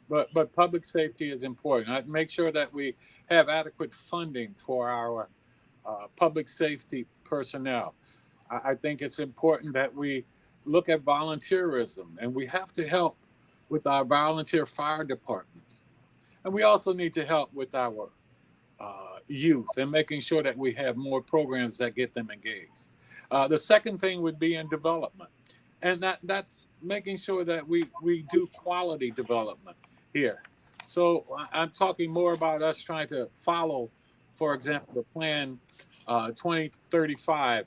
but public safety is important. I'd make sure that we have adequate funding for our public safety personnel. I think it's important that we look at volunteerism, and we have to help with our volunteer fire departments. And we also need to help with our youth and making sure that we have more programs that get them engaged. The second thing would be in development. And that's making sure that we do quality development here. So I'm talking more about us trying to follow, for example, the Plan 2035,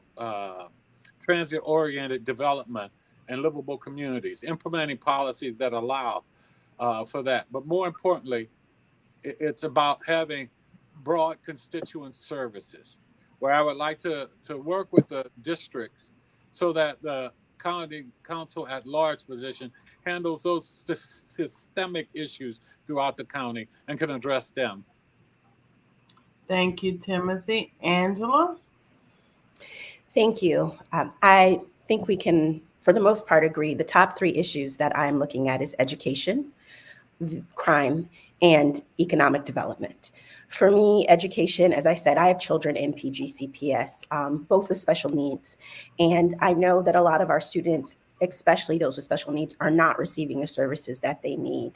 transit-oriented development and livable communities, implementing policies that allow for that. But more importantly, it's about having broad constituent services, where I would like to work with the districts so that the county council at large position handles those systemic issues throughout the county and can address them. Thank you, Timothy. Angela? Thank you. I think we can, for the most part, agree. The top 3 issues that I'm looking at is education, crime, and economic development. For me, education, as I said, I have children in PGCPS, both with special needs. And I know that a lot of our students, especially those with special needs, are not receiving the services that they need.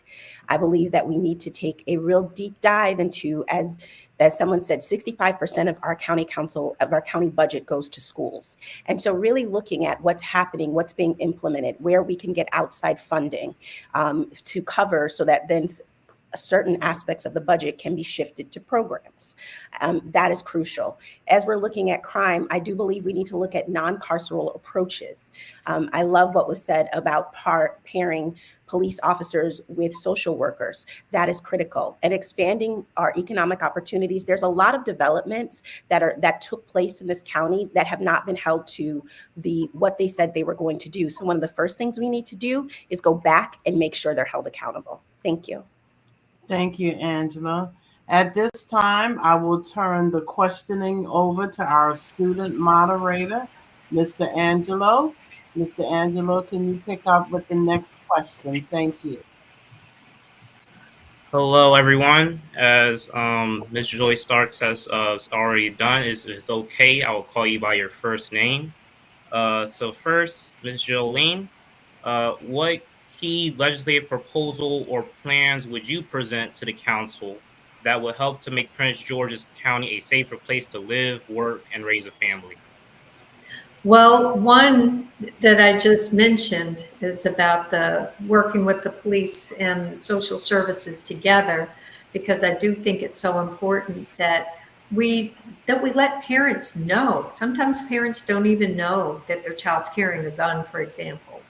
I believe that we need to take a real deep dive into, as someone said, 65% of our county budget goes to schools. And so really looking at what's happening, what's being implemented, where we can get outside funding to cover, so that then certain aspects of the budget can be shifted to programs. That is crucial. As we're looking at crime, I do believe we need to look at non-carceral approaches. I love what was said about pairing police officers with social workers. That is critical. And expanding our economic opportunities. There's a lot of developments that took place in this county that have not been held to what they said they were going to do. So one of the first things we need to do is go back and make sure they're held accountable. Thank you. Thank you, Angela. At this time, I will turn the questioning over to our student moderator, Mr. Angelo. Mr. Angelo, can you pick up with the next question? Thank you. Hello, everyone. As Ms. Joy Starks has already done, it's okay. I will call you by your first name. So first, Ms. Jolene, what key legislative proposal or plans would you present to the council that would help to make Prince George's County a safer place to live, work, and raise a family? Well, one that I just mentioned is about the working with the police and social services together, because I do think it's so important that we let parents know. Sometimes parents don't even know that their child's carrying a gun, for example.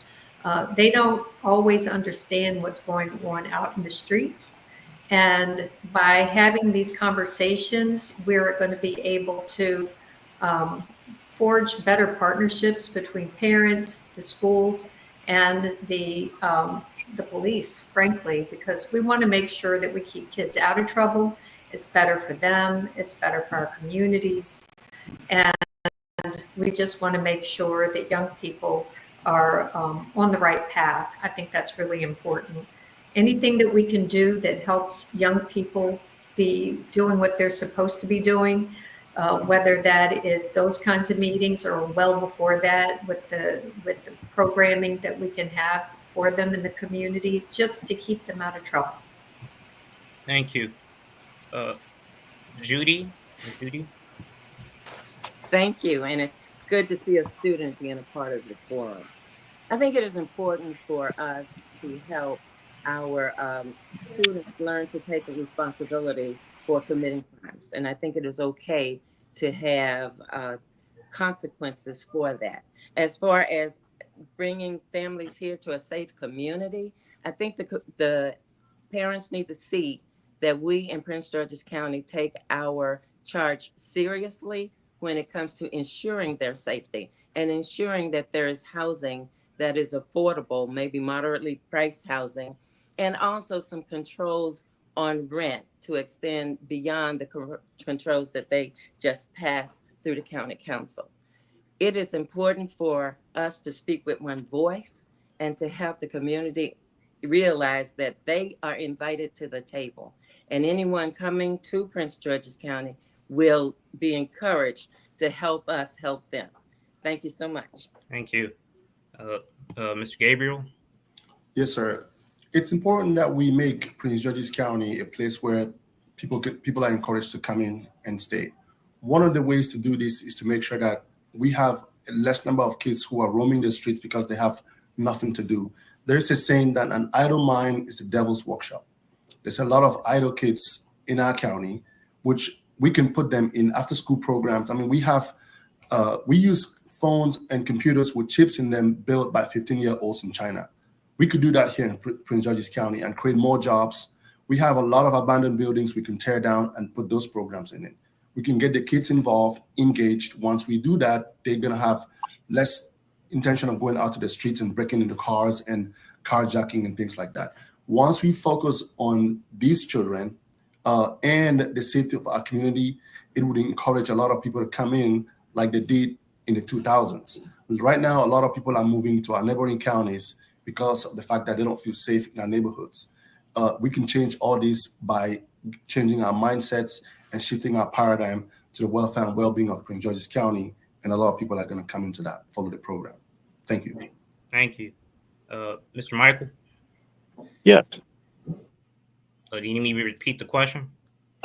They don't always understand what's going on out in the streets. And by having these conversations, we're going to be able to forge better partnerships between parents, the schools, and the police, frankly, because we want to make sure that we keep kids out of trouble. It's better for them. It's better for our communities. And we just want to make sure that young people are on the right path. I think that's really important. Anything that we can do that helps young people be doing what they're supposed to be doing, whether that is those kinds of meetings or well before that with the programming that we can have for them in the community, just to keep them out of trouble. Thank you. Judy? Judy? Thank you. And it's good to see a student being a part of the forum. I think it is important for us to help our students learn to take a responsibility for committing crimes. And I think it is okay to have consequences for that. As far as bringing families here to a safe community, I think the parents need to see that we in Prince George's County take our charge seriously when it comes to ensuring their safety and ensuring that there is housing that is affordable, maybe moderately priced housing, and also some controls on rent to extend beyond the controls that they just passed through the county council. It is important for us to speak with one voice and to help the community realize that they are invited to the table, and anyone coming to Prince George's County will be encouraged to help us help them. Thank you so much. Thank you. Mr. Gabriel? Yes, sir. It's important that we make Prince George's County a place where people are encouraged to come in and stay. One of the ways to do this is to make sure that we have a less number of kids who are roaming the streets because they have nothing to do. There's a saying that an idle mind is the devil's workshop. There's a lot of idle kids in our county, which we can put them in after-school programs. I mean, we use phones and computers with chips in them built by 15-year-olds in China. We could do that here in Prince George's County and create more jobs. We have a lot of abandoned buildings we can tear down and put those programs in it. We can get the kids involved, engaged. Once we do that, they're going to have less intention of going out to the streets and breaking into cars and carjacking and things like that. Once we focus on these children and the safety of our community, it would encourage a lot of people to come in like they did in the 2000s. Right now, a lot of people are moving to our neighboring counties because of the fact that they don't feel safe in our neighborhoods. We can change all this by changing our mindsets and shifting our paradigm to the welfare and well-being of Prince George's County, and a lot of people are going to come into that, follow the program. Thank you. Thank you. Mr. Michael? Yes. Do you need me to repeat the question?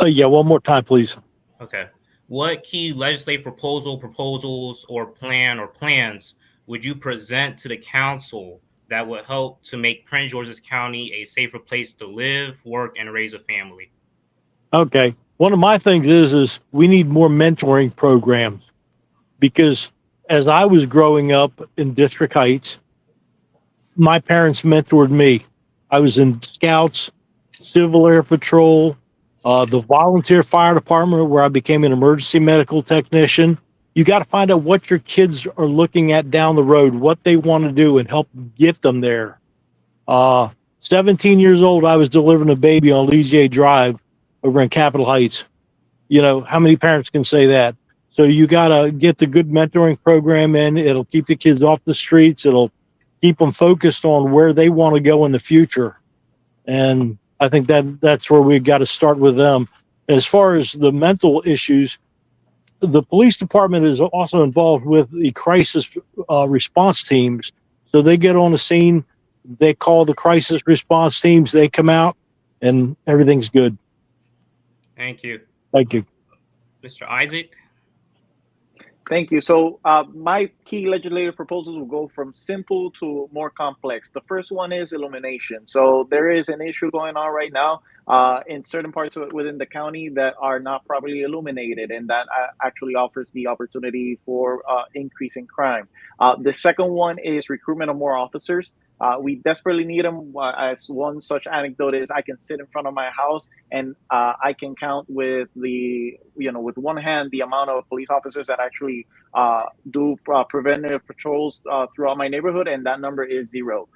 Yeah, one more time, please. Okay. What key legislative proposals, or plans would you present to the council that would help to make Prince George's County a safer place to live, work, and raise a family? Okay. One of my things is we need more mentoring programs, because as I was growing up in District Heights, my parents mentored me. I was in Scouts, Civil Air Patrol, the volunteer fire department, where I became an emergency medical technician. You got to find out what your kids are looking at down the road, what they want to do, and help get them there. 17 years old, I was delivering a baby on Legier Drive over in Capitol Heights. You know, how many parents can say that? So you got to get the good mentoring program in. It'll keep the kids off the streets. It'll keep them focused on where they want to go in the future. And I think that's where we got to start with them. As far as the mental issues, the police department is also involved with the crisis response teams. So they get on the scene, they call the crisis response teams, they come out, and everything's good. Thank you. Thank you. Mr. Isaac? Thank you. So my key legislative proposals will go from simple to more complex. The first one is illumination. So there is an issue going on right now in certain parts within the county that are not properly illuminated, and that actually offers the opportunity for increase in crime. The second one is recruitment of more officers. We desperately need them. As one such anecdote is, I can sit in front of my house and I can count with with one hand the amount of police officers that actually do preventive patrols throughout my neighborhood, and that number is 0,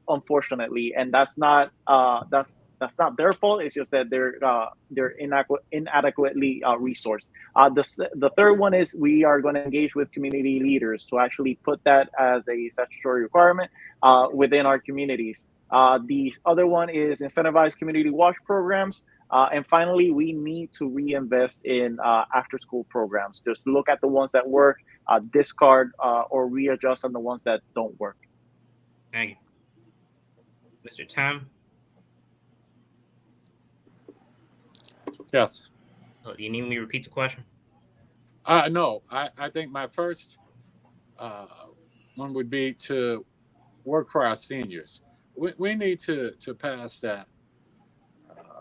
unfortunately. And that's not their fault. It's just that they're inadequately resourced. The third one is we are going to engage with community leaders to actually put that as a statutory requirement within our communities. The other one is incentivize community watch programs. And finally, we need to reinvest in after-school programs. Just look at the ones that work, discard or readjust on the ones that don't work. Thank you. Mr. Tam? Yes. Do you need me to repeat the question? No, I think my first one would be to work for our seniors. We need to pass that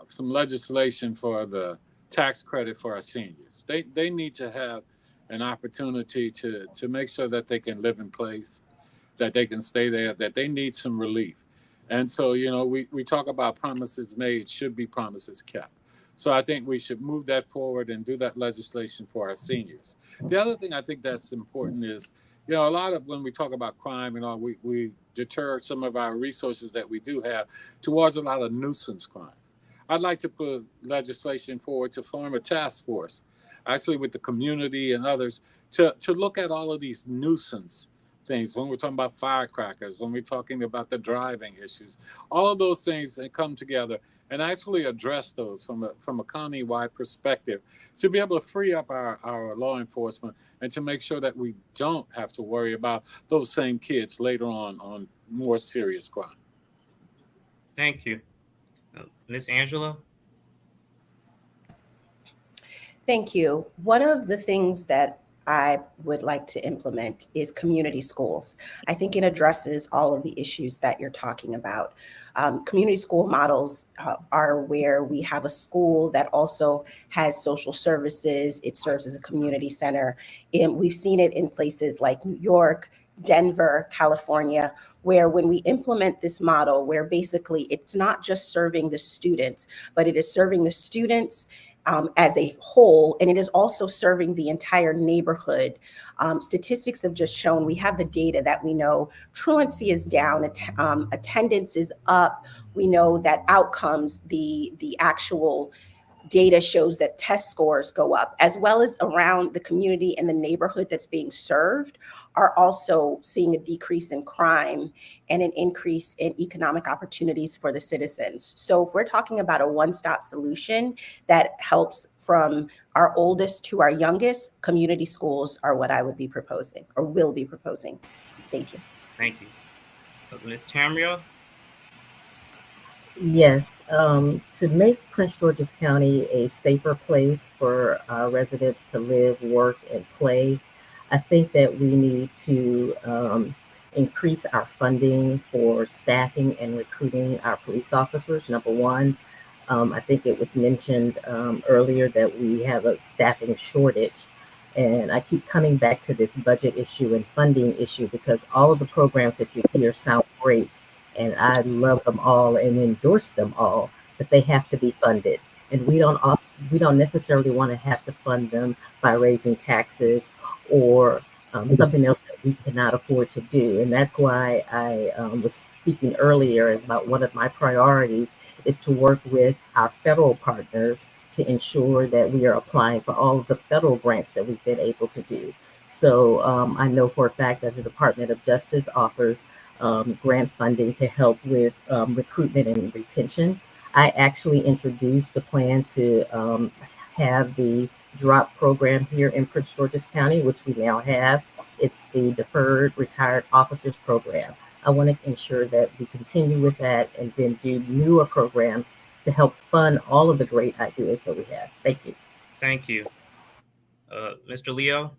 some legislation for the tax credit for our seniors. They need to have an opportunity to make sure that they can live in place, that they can stay there, that they need some relief. And so, we talk about promises made should be promises kept. So I think we should move that forward and do that legislation for our seniors. The other thing I think that's important is, a lot of when we talk about crime and all, we deter some of our resources that we do have towards a lot of nuisance crimes. I'd like to put legislation forward to form a task force, actually with the community and others, to look at all of these nuisance things. When we're talking about firecrackers, when we're talking about the driving issues, all of those things that come together and actually address those from a county-wide perspective to be able to free up our law enforcement and to make sure that we don't have to worry about those same kids later on more serious crime. Thank you. Ms. Angela? Thank you. One of the things that I would like to implement is community schools. I think it addresses all of the issues that you're talking about. Community school models are where we have a school that also has social services. It serves as a community center. And we've seen it in places like New York, Denver, California, where when we implement this model, where basically it's not just serving the students, but it is serving the students as a whole, and it is also serving the entire neighborhood. Statistics have just shown, we have the data that we know truancy is down, attendance is up. We know that outcomes, the actual data shows that test scores go up, as well as around the community and the neighborhood that's being served are also seeing a decrease in crime and an increase in economic opportunities for the citizens. So if we're talking about a one-stop solution that helps from our oldest to our youngest, community schools are what I would be proposing or will be proposing. Thank you. Thank you. Ms. Tamria? Yes, to make Prince George's County a safer place for our residents to live, work, and play, I think that we need to increase our funding for staffing and recruiting our police officers, number one. I think it was mentioned earlier that we have a staffing shortage. And I keep coming back to this budget issue and funding issue because all of the programs that you hear sound great. And I love them all and endorse them all, but they have to be funded. And we don't necessarily want to have to fund them by raising taxes or something else that we cannot afford to do. And that's why I was speaking earlier about one of my priorities is to work with our federal partners to ensure that we are applying for all of the federal grants that we've been able to do. So I know for a fact that the Department of Justice offers grant funding to help with recruitment and retention. I actually introduced the plan to have the drop program here in Prince George's County, which we now have. It's the Deferred Retired Officers Program. I want to ensure that we continue with that and then do newer programs to help fund all of the great ideas that we have. Thank you. Thank you. Mr. Leo?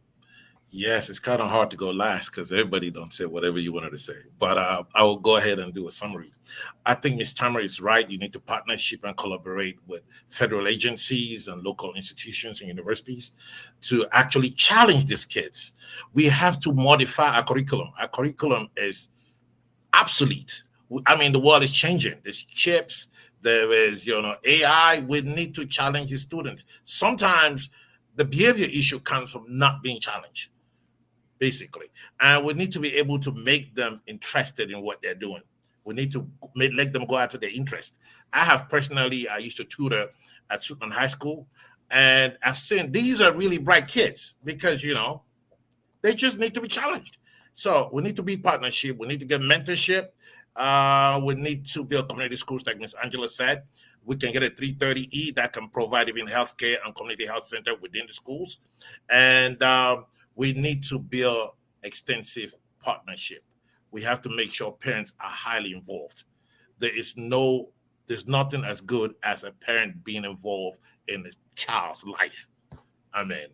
Yes, it's kind of hard to go last because everybody don't say whatever you wanted to say. But I will go ahead and do a summary. I think Ms. Tamer is right. You need to partnership and collaborate with federal agencies and local institutions and universities to actually challenge these kids. We have to modify our curriculum. Our curriculum is obsolete. I mean, the world is changing. There's chips. There is, AI. We need to challenge the students. Sometimes the behavior issue comes from not being challenged, basically. And we need to be able to make them interested in what they're doing. We need to let them go after their interest. I used to tutor at Sutton High School, and I've seen these are really bright kids because, they just need to be challenged. So we need to be partnership. We need to get mentorship. We need to build community schools, like Ms. Angela said. We can get a 330E that can provide even healthcare and community health center within the schools. And we need to build extensive partnership. We have to make sure parents are highly involved. There's nothing as good as a parent being involved in a child's life. I mean,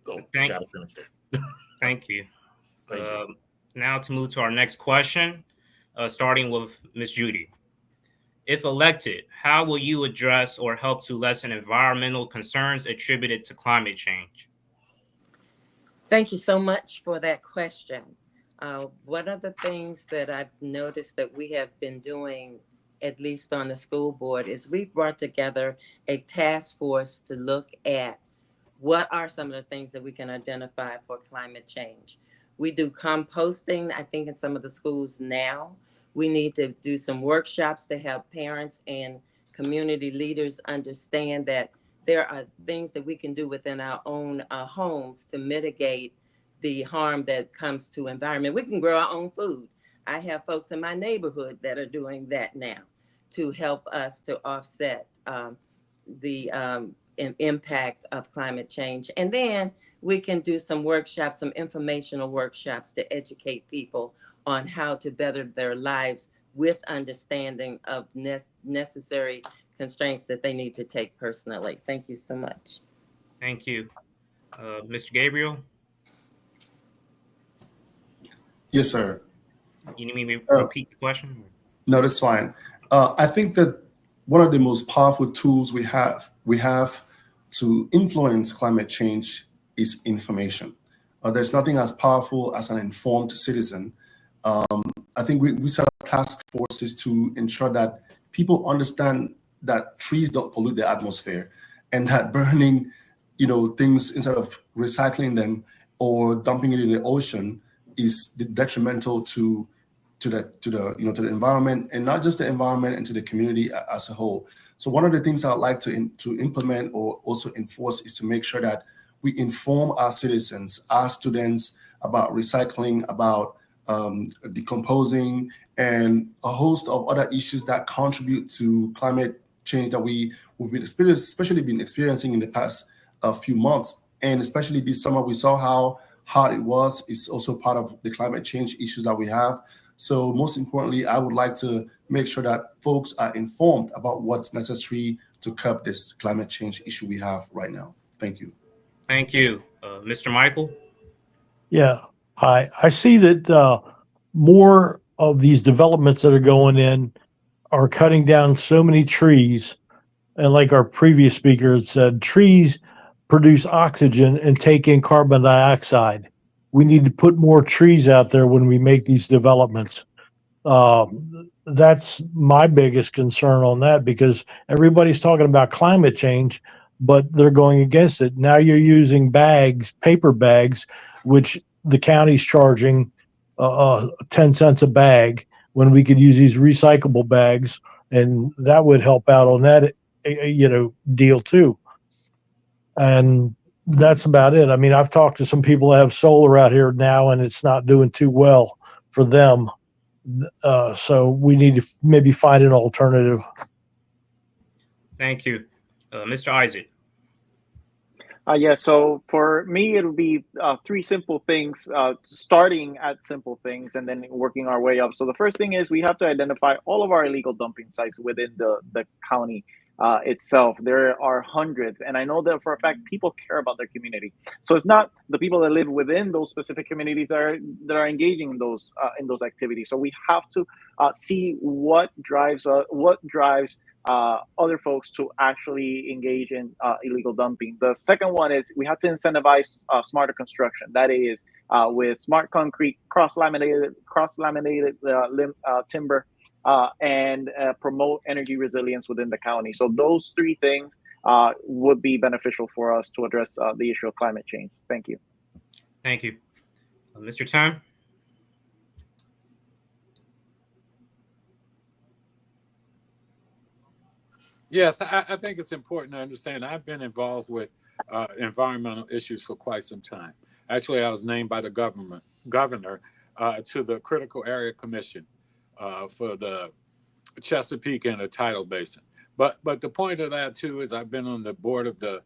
gotta finish there. Thank you. Now to move to our next question, starting with Ms. Judy. If elected, how will you address or help to lessen environmental concerns attributed to climate change? Thank you so much for that question. One of the things that I've noticed that we have been doing, at least on the school board, is we've brought together a task force to look at what are some of the things that we can identify for climate change. We do composting, I think, in some of the schools now. We need to do some workshops to help parents and community leaders understand that there are things that we can do within our own homes to mitigate the harm that comes to environment. We can grow our own food. I have folks in my neighborhood that are doing that now to help us to offset the impact of climate change. And then we can do some workshops, some informational workshops to educate people on how to better their lives with understanding of necessary constraints that they need to take personally. Thank you so much. Thank you. Mr. Gabriel? Yes, sir. You need me to repeat the question? No, that's fine. I think that one of the most powerful tools we have to influence climate change is information. There's nothing as powerful as an informed citizen. I think we set up task forces to ensure that people understand that trees don't pollute the atmosphere, and that burning, things instead of recycling them or dumping it in the ocean is detrimental to the environment, and not just the environment, and to the community as a whole. So one of the things I'd like to implement or also enforce is to make sure that we inform our citizens, our students, about recycling, about decomposing, and a host of other issues that contribute to climate change that we've been especially been experiencing in the past few months. And especially this summer, we saw how hot it was. It's also part of the climate change issues that we have. So most importantly, I would like to make sure that folks are informed about what's necessary to curb this climate change issue we have right now. Thank you. Thank you. Mr. Michael? Yeah, I see that more of these developments that are going in are cutting down so many trees. And like our previous speaker had said, trees produce oxygen and take in carbon dioxide. We need to put more trees out there when we make these developments. That's my biggest concern on that, because everybody's talking about climate change, but they're going against it. Now you're using bags, paper bags, which the county's charging 10 cents a bag, when we could use these recyclable bags, and that would help out on that, deal too. And that's about it. I mean, I've talked to some people that have solar out here now, and it's not doing too well for them. So we need to maybe find an alternative. Thank you. Mr. Isaac? Yeah, so for me, it would be three simple things, starting at simple things and then working our way up. So the first thing is we have to identify all of our illegal dumping sites within the county itself. There are hundreds, and I know that for a fact people care about their community. So it's not the people that live within those specific communities that are engaging in those activities. So we have to see what drives other folks to actually engage in illegal dumping. The second one is we have to incentivize smarter construction. That is with smart concrete, cross-laminated timber, and promote energy resilience within the county. So those three things would be beneficial for us to address the issue of climate change. Thank you. Thank you. Mr. Time? Yes, I think it's important to understand. I've been involved with environmental issues for quite some time. Actually, I was named by the governor to the Critical Area Commission for the Chesapeake and the Tidal Basin. But the point of that too is I've been on the board of the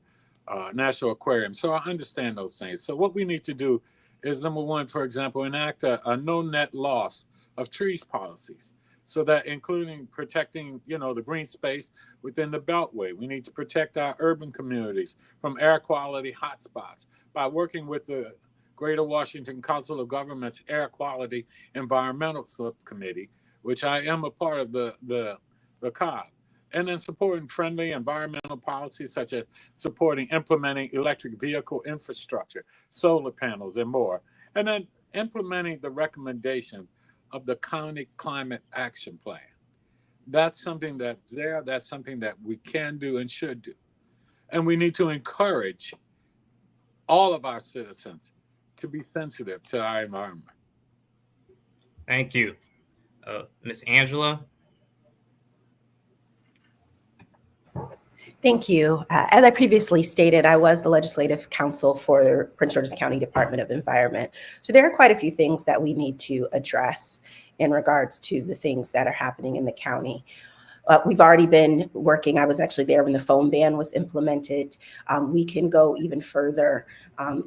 National Aquarium, so I understand those things. So what we need to do is, number one, for example, enact a no net loss of trees policies. So that including protecting, the green space within the Beltway. We need to protect our urban communities from air quality hotspots by working with the Greater Washington Council of Governments Air Quality Environmental Subcommittee, which I am a part of the COG. And then supporting friendly environmental policies such as supporting implementing electric vehicle infrastructure, solar panels, and more. And then implementing the recommendation of the County Climate Action Plan. That's something that's there. That's something that we can do and should do. And we need to encourage all of our citizens to be sensitive to our environment. Thank you. Ms. Angela? Thank you. As I previously stated, I was the legislative counsel for Prince George's County Department of Environment. So there are quite a few things that we need to address in regards to the things that are happening in the county. We've already been working. I was actually there when the phone ban was implemented. We can go even further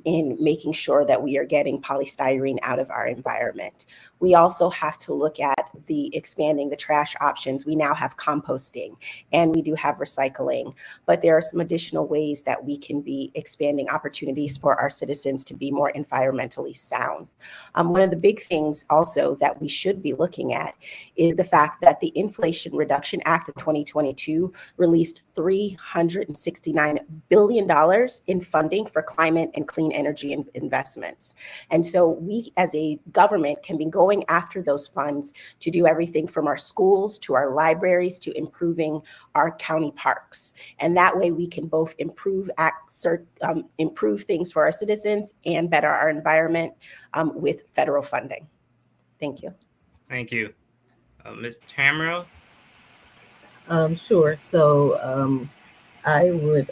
in making sure that we are getting polystyrene out of our environment. We also have to look at expanding the trash options. We now have composting and we do have recycling, but there are some additional ways that we can be expanding opportunities for our citizens to be more environmentally sound. One of the big things also that we should be looking at is the fact that the Inflation Reduction Act of 2022 released $369 billion in funding for climate and clean energy investments. And so we as a government can be going after those funds to do everything from our schools to our libraries to improving our county parks. And that way we can both improve things for our citizens and better our environment with federal funding. Thank you. Thank you. Ms. Tamara? Sure. So I would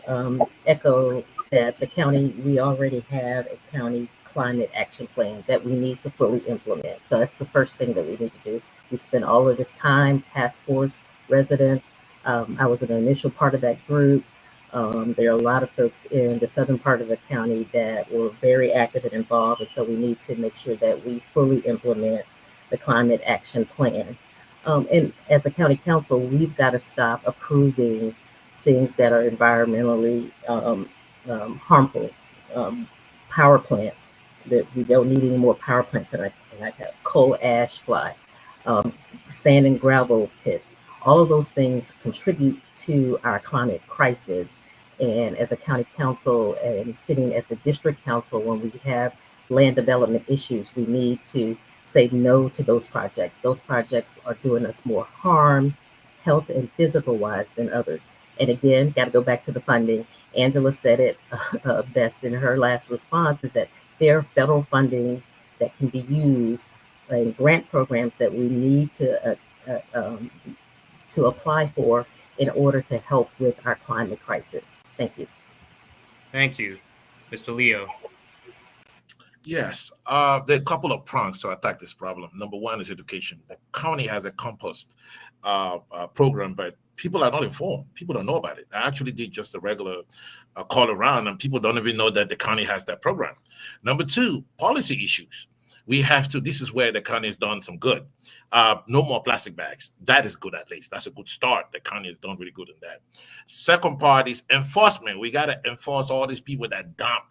echo that the county, we already have a county climate action plan that we need to fully implement. So that's the first thing that we need to do. We spent all of this time, task force, residents. I was an initial part of that group. There are a lot of folks in the southern part of the county that were very active and involved. And so we need to make sure that we fully implement the climate action plan. And as a county council, we've got to stop approving things that are environmentally harmful. Power plants, that we don't need any more power plants, and I have coal ash fly, sand and gravel pits. All of those things contribute to our climate crisis. And as a county council and sitting as the district council, when we have land development issues, we need to say no to those projects. Those projects are doing us more harm, health and physical wise than others. And again, got to go back to the funding. Angela said it best in her last response, is that there are federal fundings that can be used and grant programs that we need to apply for in order to help with our climate crisis. Thank you. Thank you. Mr. Leo? Yes, there are a couple of prongs to attack this problem. Number one is education. The county has a compost program, but people are not informed. People don't know about it. I actually did just a regular call around, and people don't even know that the county has that program. Number two, policy issues. We have to, this is where the county has done some good. No more plastic bags. That is good, at least. That's a good start. The county has done really good in that. Second part is enforcement. We got to enforce all these people that dump.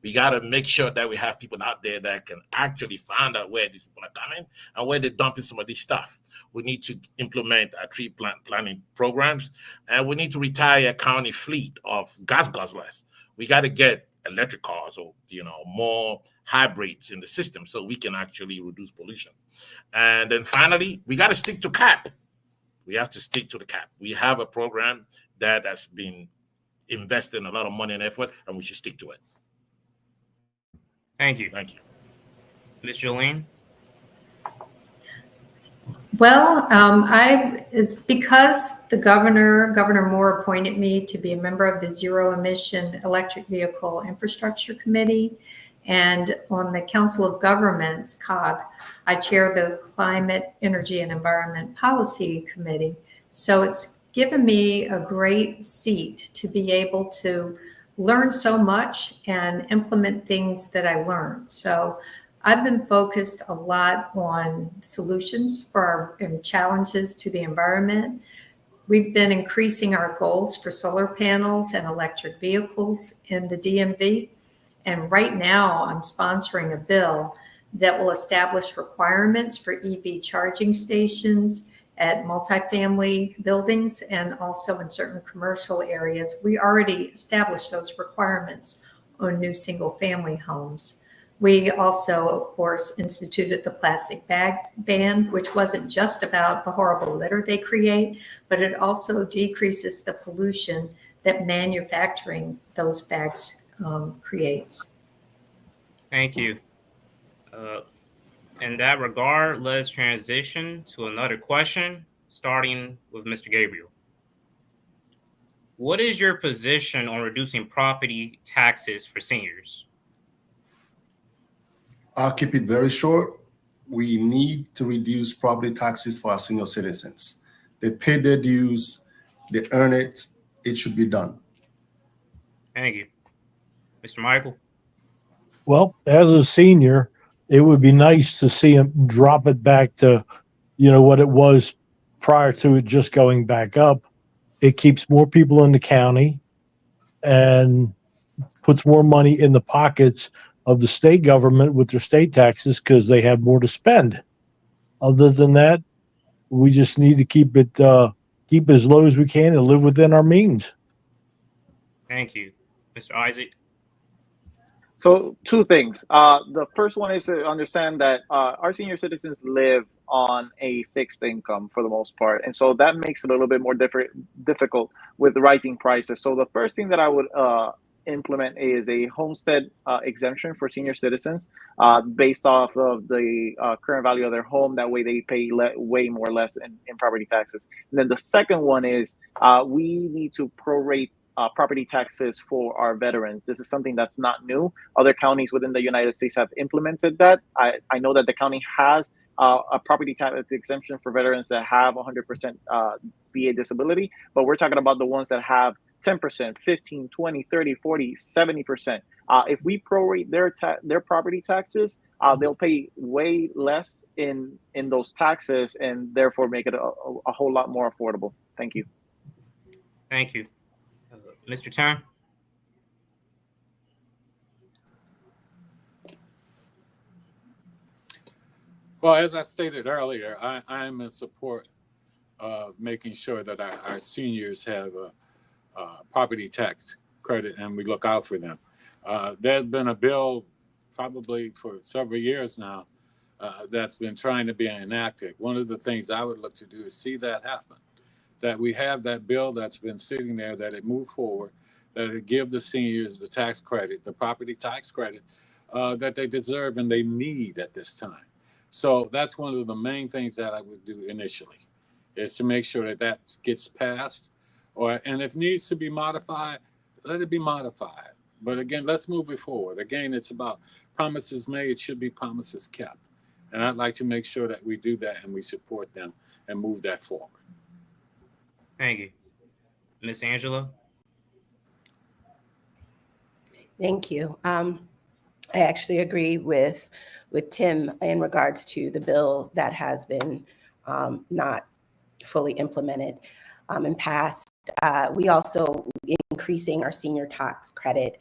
We got to make sure that we have people out there that can actually find out where these people are coming and where they're dumping some of this stuff. We need to implement our tree planting programs, and we need to retire a county fleet of gas guzzlers. We got to get electric cars or, more hybrids in the system so we can actually reduce pollution. And then finally, we got to stick to CAP. We have to stick to the CAP. We have a program that has been investing a lot of money and effort, and we should stick to it. Thank you. Thank you. Ms. Jolene? Well, it's because the Governor Moore appointed me to be a member of the Zero Emission Electric Vehicle Infrastructure Committee. And on the Council of Governments, COG, I chair the Climate, Energy, and Environment Policy Committee. So it's given me a great seat to be able to learn so much and implement things that I learned. So I've been focused a lot on solutions for our challenges to the environment. We've been increasing our goals for solar panels and electric vehicles in the DMV. And right now I'm sponsoring a bill that will establish requirements for EV charging stations at multifamily buildings and also in certain commercial areas. We already established those requirements on new single family homes. We also, of course, instituted the plastic bag ban, which wasn't just about the horrible litter they create, but it also decreases the pollution that manufacturing those bags creates. Thank you. In that regard, let's transition to another question, starting with Mr. Gabriel. What is your position on reducing property taxes for seniors? I'll keep it very short. We need to reduce property taxes for our senior citizens. They paid their dues, they earn it, it should be done. Thank you. Mr. Michael? Well, as a senior, it would be nice to see him drop it back to, what it was prior to it just going back up. It keeps more people in the county and puts more money in the pockets of the state government with their state taxes because they have more to spend. Other than that, we just need to keep it as low as we can and live within our means. Thank you. Mr. Isaac? So two things. The first one is to understand that our senior citizens live on a fixed income for the most part. And so that makes it a little bit more difficult with rising prices. So the first thing that I would implement is a homestead exemption for senior citizens based off of the current value of their home. That way they pay way more or less in property taxes. And then the second one is we need to prorate property taxes for our veterans. This is something that's not new. Other counties within the United States have implemented that. I know that the county has a property tax exemption for veterans that have 100% VA disability, but we're talking about the ones that have 10%, 15, 20, 30, 40, 70%. If we prorate their property taxes, they'll pay way less in those taxes and therefore make it a whole lot more affordable. Thank you. Thank you. Mr. Tan? Well, as I stated earlier, I'm in support of making sure that our seniors have a property tax credit and we look out for them. There's been a bill probably for several years now that's been trying to be enacted. One of the things I would look to do is see that happen, that we have that bill that's been sitting there, that it move forward, that it give the seniors the tax credit, the property tax credit that they deserve and they need at this time. So that's one of the main things that I would do initially, is to make sure that that gets passed, and if needs to be modified, let it be modified. But again, let's move it forward. Again, it's about promises made should be promises kept. And I'd like to make sure that we do that and we support them and move that forward. Thank you. Ms. Angela? Thank you. I actually agree with Tim in regards to the bill that has been not fully implemented and passed. We also increasing our senior tax credit,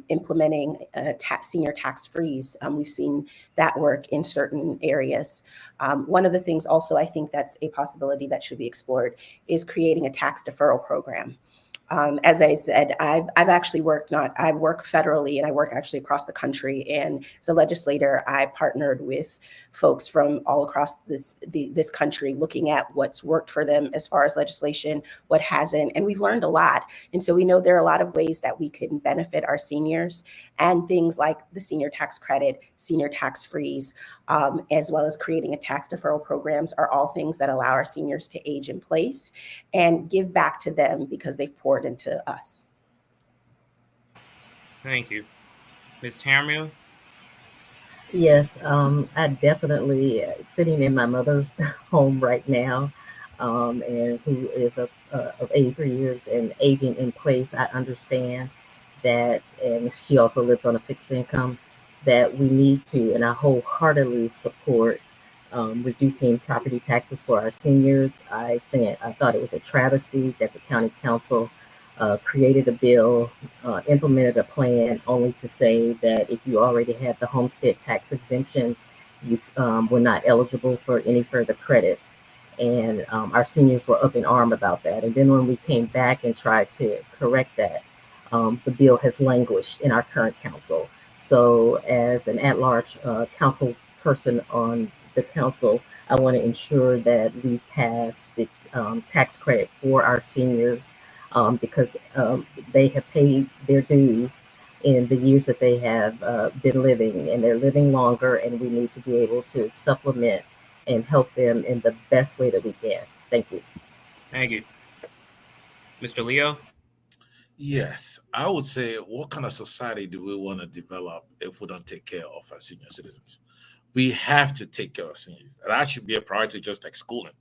implementing a senior tax freeze. We've seen that work in certain areas. One of the things also I think that's a possibility that should be explored is creating a tax deferral program. As I said, I've actually I work federally and I work actually across the country. And as a legislator, I partnered with folks from all across this country, looking at what's worked for them as far as legislation, what hasn't, and we've learned a lot. And so we know there are a lot of ways that we can benefit our seniors, and things like the senior tax credit, senior tax freeze, as well as creating a tax deferral programs are all things that allow our seniors to age in place and give back to them because they've poured into us. Thank you. Ms. Tamria? Yes, I definitely sitting in my mother's home right now, and who is of 83 years and aging in place. I understand that, and she also lives on a fixed income, that we need to, and I wholeheartedly support reducing property taxes for our seniors. I thought it was a travesty that the county council created a bill, implemented a plan, only to say that if you already had the homestead tax exemption, you were not eligible for any further credits. And our seniors were up in arms about that. And then when we came back and tried to correct that, the bill has languished in our current council. So as an at-large council person on the council, I want to ensure that we pass the tax credit for our seniors, because they have paid their dues in the years that they have been living, and they're living longer, and we need to be able to supplement and help them in the best way that we can. Thank you. Thank you. Mr. Leo? Yes, I would say, what kind of society do we want to develop if we don't take care of our senior citizens? We have to take care of seniors. That should be a priority, just like schooling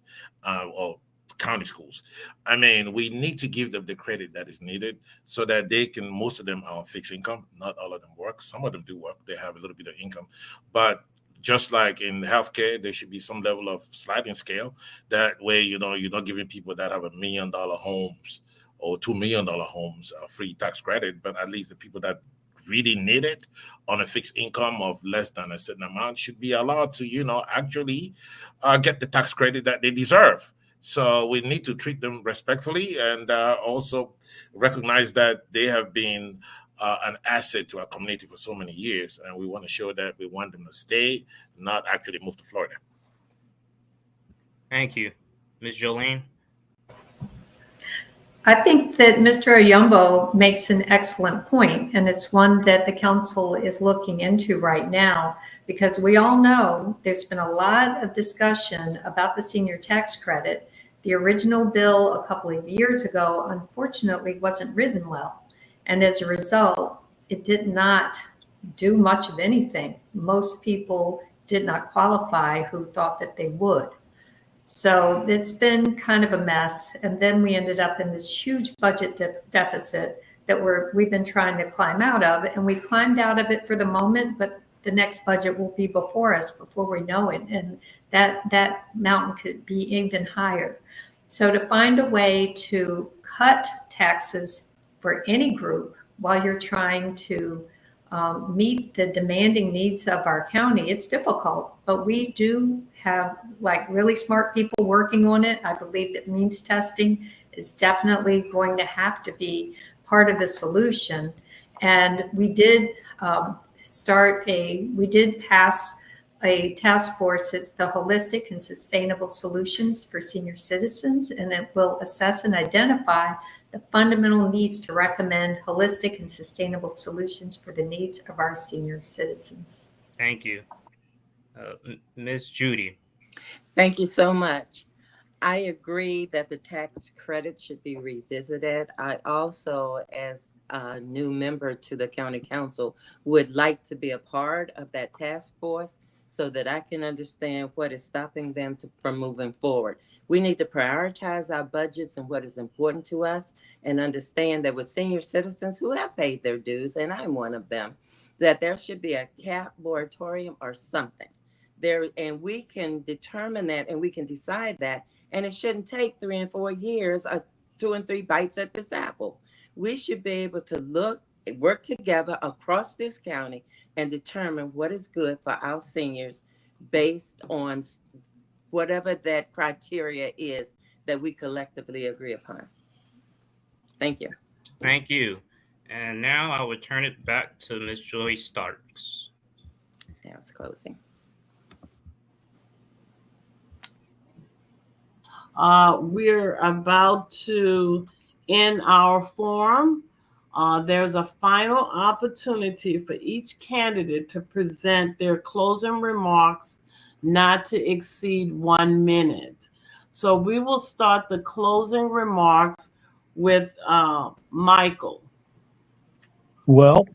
or county schools. I mean, we need to give them the credit that is needed so that they can, most of them are on fixed income. Not all of them work. Some of them do work. They have a little bit of income. But just like in healthcare, there should be some level of sliding scale. That way, you're not giving people that have $1 million homes or $2 million homes a free tax credit, but at least the people that really need it on a fixed income of less than a certain amount should be allowed to, actually get the tax credit that they deserve. So we need to treat them respectfully and also recognize that they have been an asset to our community for so many years. And we want to show that we want them to stay, not actually move to Florida. Thank you. Ms. Jolene? I think that Mr. Ayumbo makes an excellent point, and it's one that the council is looking into right now, because we all know there's been a lot of discussion about the senior tax credit. The original bill a couple of years ago, unfortunately, wasn't written well. And as a result, it did not do much of anything. Most people did not qualify who thought that they would. So it's been kind of a mess. And then we ended up in this huge budget deficit that we've been trying to climb out of. And we climbed out of it for the moment, but the next budget will be before us before we know it. And that mountain could be even higher. So to find a way to cut taxes for any group while you're trying to meet the demanding needs of our county, it's difficult, but we do have really smart people working on it. I believe that means testing is definitely going to have to be part of the solution. And we did pass a task force. It's the Holistic and Sustainable Solutions for Senior Citizens, and it will assess and identify the fundamental needs to recommend holistic and sustainable solutions for the needs of our senior citizens. Thank you. Ms. Judy? Thank you so much. I agree that the tax credit should be revisited. I also, as a new member to the county council, would like to be a part of that task force so that I can understand what is stopping them from moving forward. We need to prioritize our budgets and what is important to us, and understand that with senior citizens who have paid their dues, and I'm one of them, that there should be a cap moratorium or something there, and we can determine that, and we can decide that, and it shouldn't take 3 and 4 years or 2 and 3 bites at this apple. We should be able to work together across this county and determine what is good for our seniors based on whatever that criteria is that we collectively agree upon. Thank you. Thank you. And now I will turn it back to Ms. Joy Starks. Now it's closing. We're about to end our forum. There's a final opportunity for each candidate to present their closing remarks, not to exceed 1 minute. So we will start the closing remarks with Michael. Well,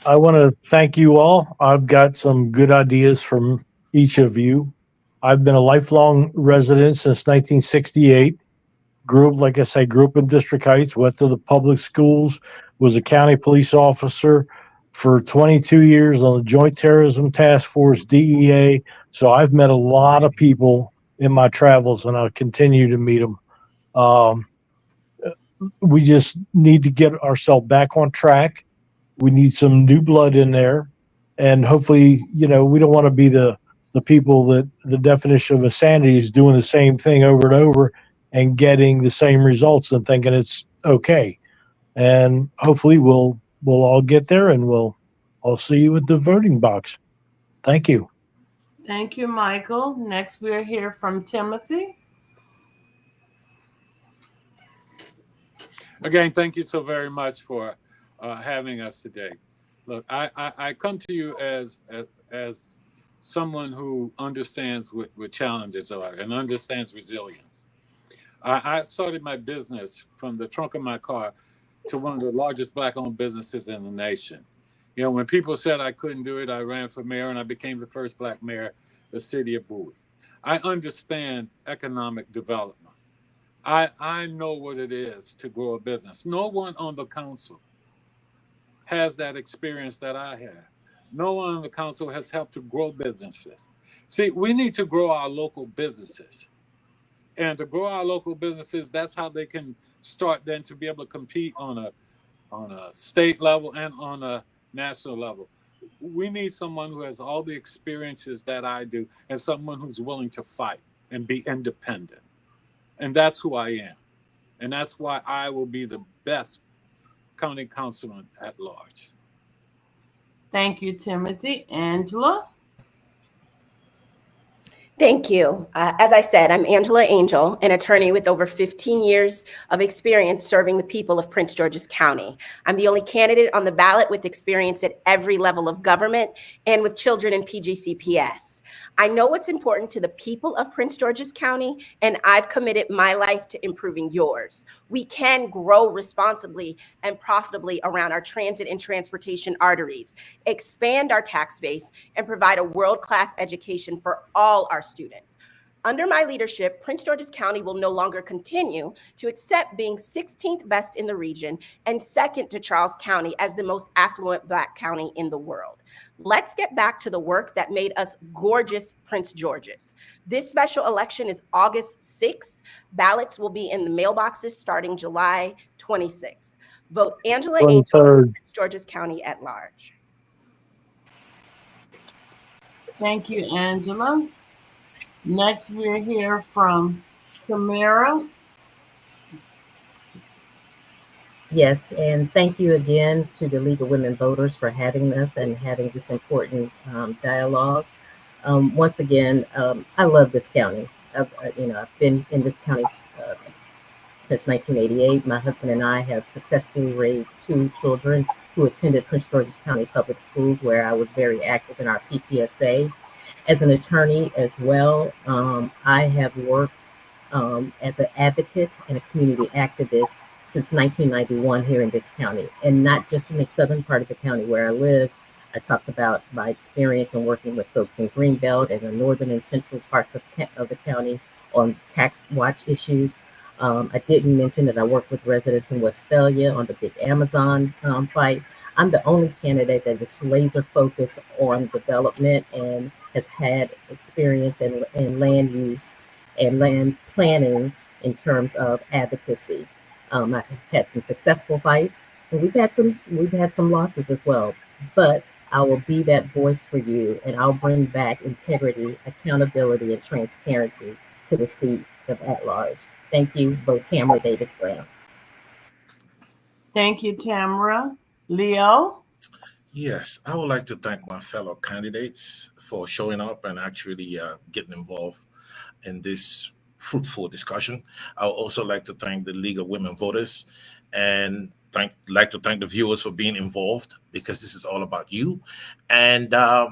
I want to thank you all. I've got some good ideas from each of you. I've been a lifelong resident since 1968. Grew up in District Heights, went to the public schools, was a county police officer for 22 years on the Joint Terrorism Task Force, DEA. So I've met a lot of people in my travels, and I'll continue to meet them. We just need to get ourselves back on track. We need some new blood in there. And hopefully, we don't want to be the people that the definition of insanity is doing the same thing over and over and getting the same results and thinking it's okay. And hopefully we'll all get there, and I'll see you at the voting box. Thank you. Thank you, Michael. Next, we'll hear from Timothy. Again, thank you so very much for having us today. Look, I come to you as someone who understands what challenges are and understands resilience. I started my business from the trunk of my car to one of the largest Black-owned businesses in the nation. When people said I couldn't do it, I ran for mayor, and I became the first Black mayor of the city of Bowie. I understand economic development. I know what it is to grow a business. No one on the council has that experience that I have. No one on the council has helped to grow businesses. See, we need to grow our local businesses. And to grow our local businesses, that's how they can start then to be able to compete on a state level and on a national level. We need someone who has all the experiences that I do, and someone who's willing to fight and be independent. And that's who I am. And that's why I will be the best county councilman at large. Thank you, Timothy. Angela? Thank you. As I said, I'm Angela Angel, an attorney with over 15 years of experience serving the people of Prince George's County. I'm the only candidate on the ballot with experience at every level of government and with children in PGCPS. I know what's important to the people of Prince George's County, and I've committed my life to improving yours. We can grow responsibly and profitably around our transit and transportation arteries, expand our tax base, and provide a world-class education for all our students. Under my leadership, Prince George's County will no longer continue to accept being 16th best in the region and second to Charles County as the most affluent Black county in the world. Let's get back to the work that made us gorgeous Prince George's. This special election is August 6th. Ballots will be in the mailboxes starting July 26th. Vote Angela Angel for Prince George's County at large. Thank you, Angela. Next, we'll hear from Tamara. Yes, and thank you again to the League of Women Voters for having us and having this important dialogue. Once again, I love this county. I've been in this county since 1988. My husband and I have successfully raised 2 children who attended Prince George's County Public Schools, where I was very active in our PTSA. As an attorney as well, I have worked as an advocate and a community activist since 1991 here in this county, and not just in the southern part of the county where I live. I talked about my experience in working with folks in Greenbelt and the northern and central parts of the county on tax watch issues. I didn't mention that I worked with residents in Westphalia on the big Amazon fight. I'm the only candidate that is laser focused on development and has had experience in land use and land planning in terms of advocacy. I've had some successful fights, and we've had some losses as well. But I will be that voice for you, and I'll bring back integrity, accountability, and transparency to the seat of at large. Thank you, both Tamara Davis Brown. Thank you, Tamara. Leo? Yes, I would like to thank my fellow candidates for showing up and actually getting involved in this fruitful discussion. I would also like to thank the League of Women Voters and like to thank the viewers for being involved, because this is all about you. And I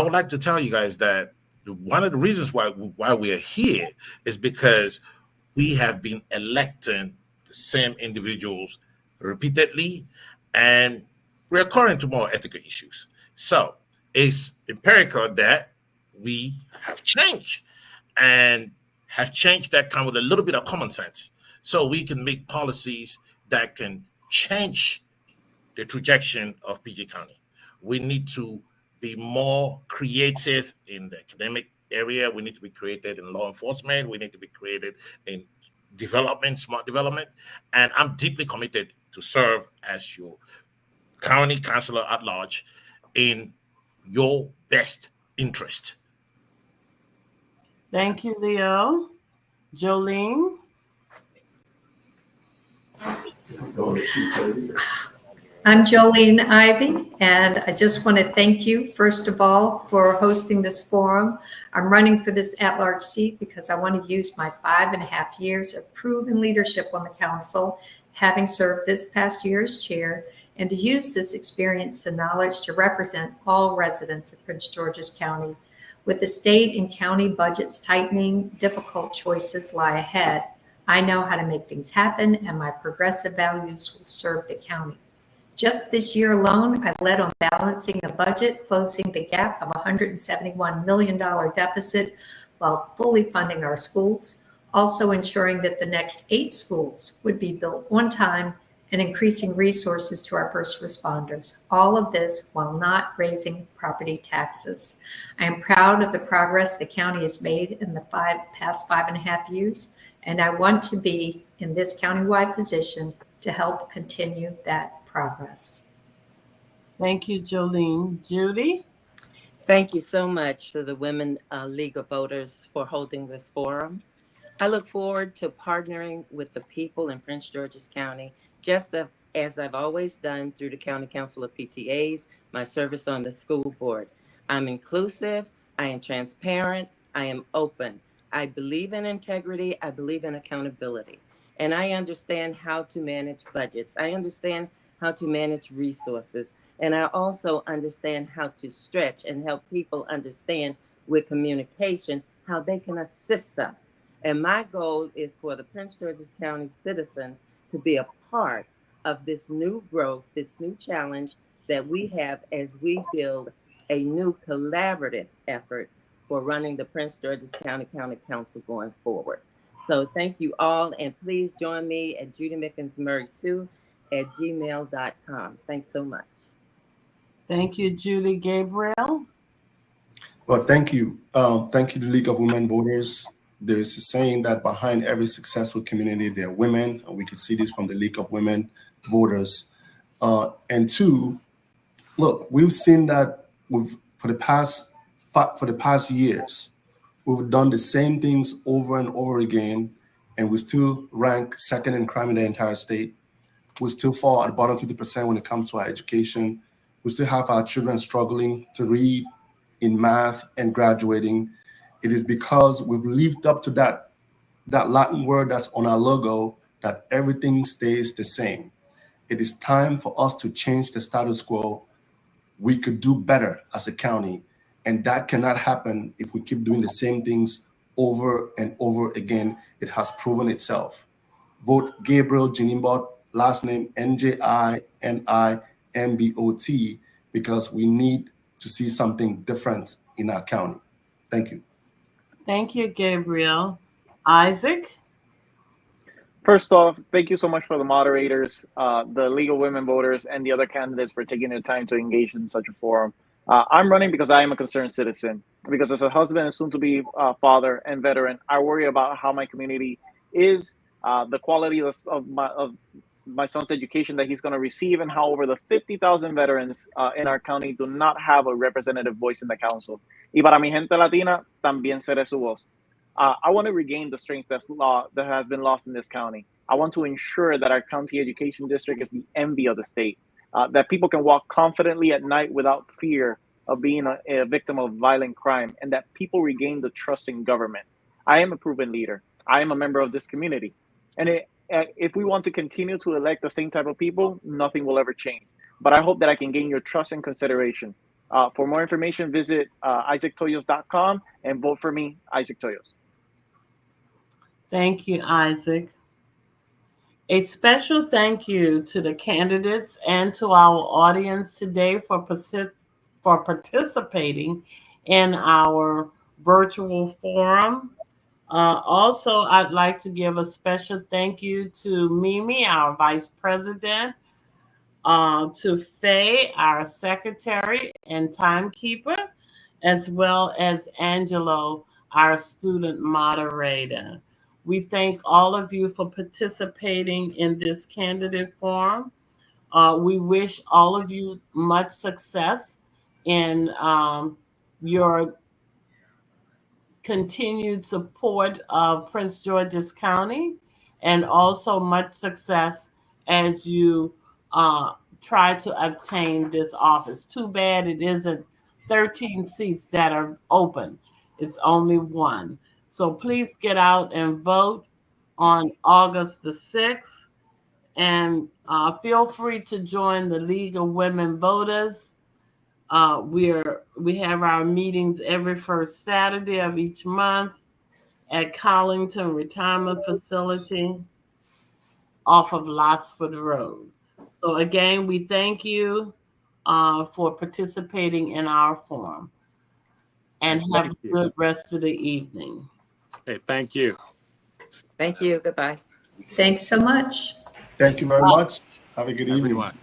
would like to tell you guys that one of the reasons why we are here is because we have been electing the same individuals repeatedly, and we're current to more ethical issues. So it's empirical that we have changed, and have changed that come with a little bit of common sense, so we can make policies that can change the trajectory of PG County. We need to be more creative in the academic area. We need to be creative in law enforcement. We need to be creative in development, smart development. And I'm deeply committed to serve as your county councilor at large in your best interest. Thank you, Leo. Jolene? I'm Jolene Ivy, and I just want to thank you, first of all, for hosting this forum. I'm running for this at-large seat because I want to use my 5.5 years of proven leadership on the council, having served this past year as chair, and to use this experience and knowledge to represent all residents of Prince George's County. With the state and county budgets tightening, difficult choices lie ahead. I know how to make things happen, and my progressive values will serve the county. Just this year alone, I led on balancing the budget, closing the gap of $171 million deficit while fully funding our schools, also ensuring that the next 8 schools would be built on time, and increasing resources to our first responders. All of this while not raising property taxes. I am proud of the progress the county has made in the past 5.5 years, and I want to be in this countywide position to help continue that progress. Thank you, Jolene. Judy? Thank you so much to the Women League of Voters for holding this forum. I look forward to partnering with the people in Prince George's County, just as I've always done through the County Council of PTAs, my service on the school board. I'm inclusive, I am transparent, I am open. I believe in integrity, I believe in accountability, and I understand how to manage budgets. I understand how to manage resources, and I also understand how to stretch and help people understand with communication how they can assist us. And my goal is for the Prince George's County citizens to be a part of this new growth, this new challenge that we have as we build a new collaborative effort for running the Prince George's County Council going forward. So thank you all, and please join me at judymickensmurray2@gmail.com. Thanks so much. Thank you, Judy. Gabriel? Well, thank you. Thank you to the League of Women Voters. There is a saying that behind every successful community, there are women. And we could see this from the League of Women Voters. And 2, look, we've seen that for the past years, we've done the same things over and over again, and we still rank second in crime in the entire state. We still fall at the bottom 50% when it comes to our education. We still have our children struggling to read, in math, and graduating. It is because we've lived up to that Latin word that's on our logo, that everything stays the same. It is time for us to change the status quo. We could do better as a county, and that cannot happen if we keep doing the same things over and over again. It has proven itself. Vote Gabriel Jinimbot, last name Njinimbot, because we need to see something different in our county. Thank you. Thank you, Gabriel. Isaac? First off, thank you so much for the moderators, the League of Women Voters, and the other candidates for taking their time to engage in such a forum. I'm running because I am a concerned citizen. Because as a husband and soon-to-be father and veteran, I worry about how my community is, the quality of my son's education that he's going to receive, and how over the 50,000 veterans in our county do not have a representative voice in the council. Y para mi gente latina, también seré su voz. I want to regain the strength that has been lost in this county. I want to ensure that our county education district is the envy of the state, that people can walk confidently at night without fear of being a victim of violent crime, and that people regain the trust in government. I am a proven leader. I am a member of this community. And if we want to continue to elect the same type of people, nothing will ever change. But I hope that I can gain your trust and consideration. For more information, visit isaactoyos.com and vote for me, Isaac Toyos. Thank you, Isaac. A special thank you to the candidates and to our audience today for participating in our virtual forum. Also, I'd like to give a special thank you to Mimi, our Vice President, to Faye, our Secretary and Timekeeper, as well as Angelo, our student moderator. We thank all of you for participating in this candidate forum. We wish all of you much success in your continued support of Prince George's County, and also much success as you try to obtain this office. Too bad it isn't 13 seats that are open. It's only one. So please get out and vote on August the 6th. And feel free to join the League of Women Voters. We have our meetings every first Saturday of each month at Collington Retirement Facility off of Lotsford Road. So again, we thank you for participating in our forum, and have a good rest of the evening. Okay, thank you. Thank you. Goodbye. Thanks so much. Thank you very much. Have a good evening. Everyone.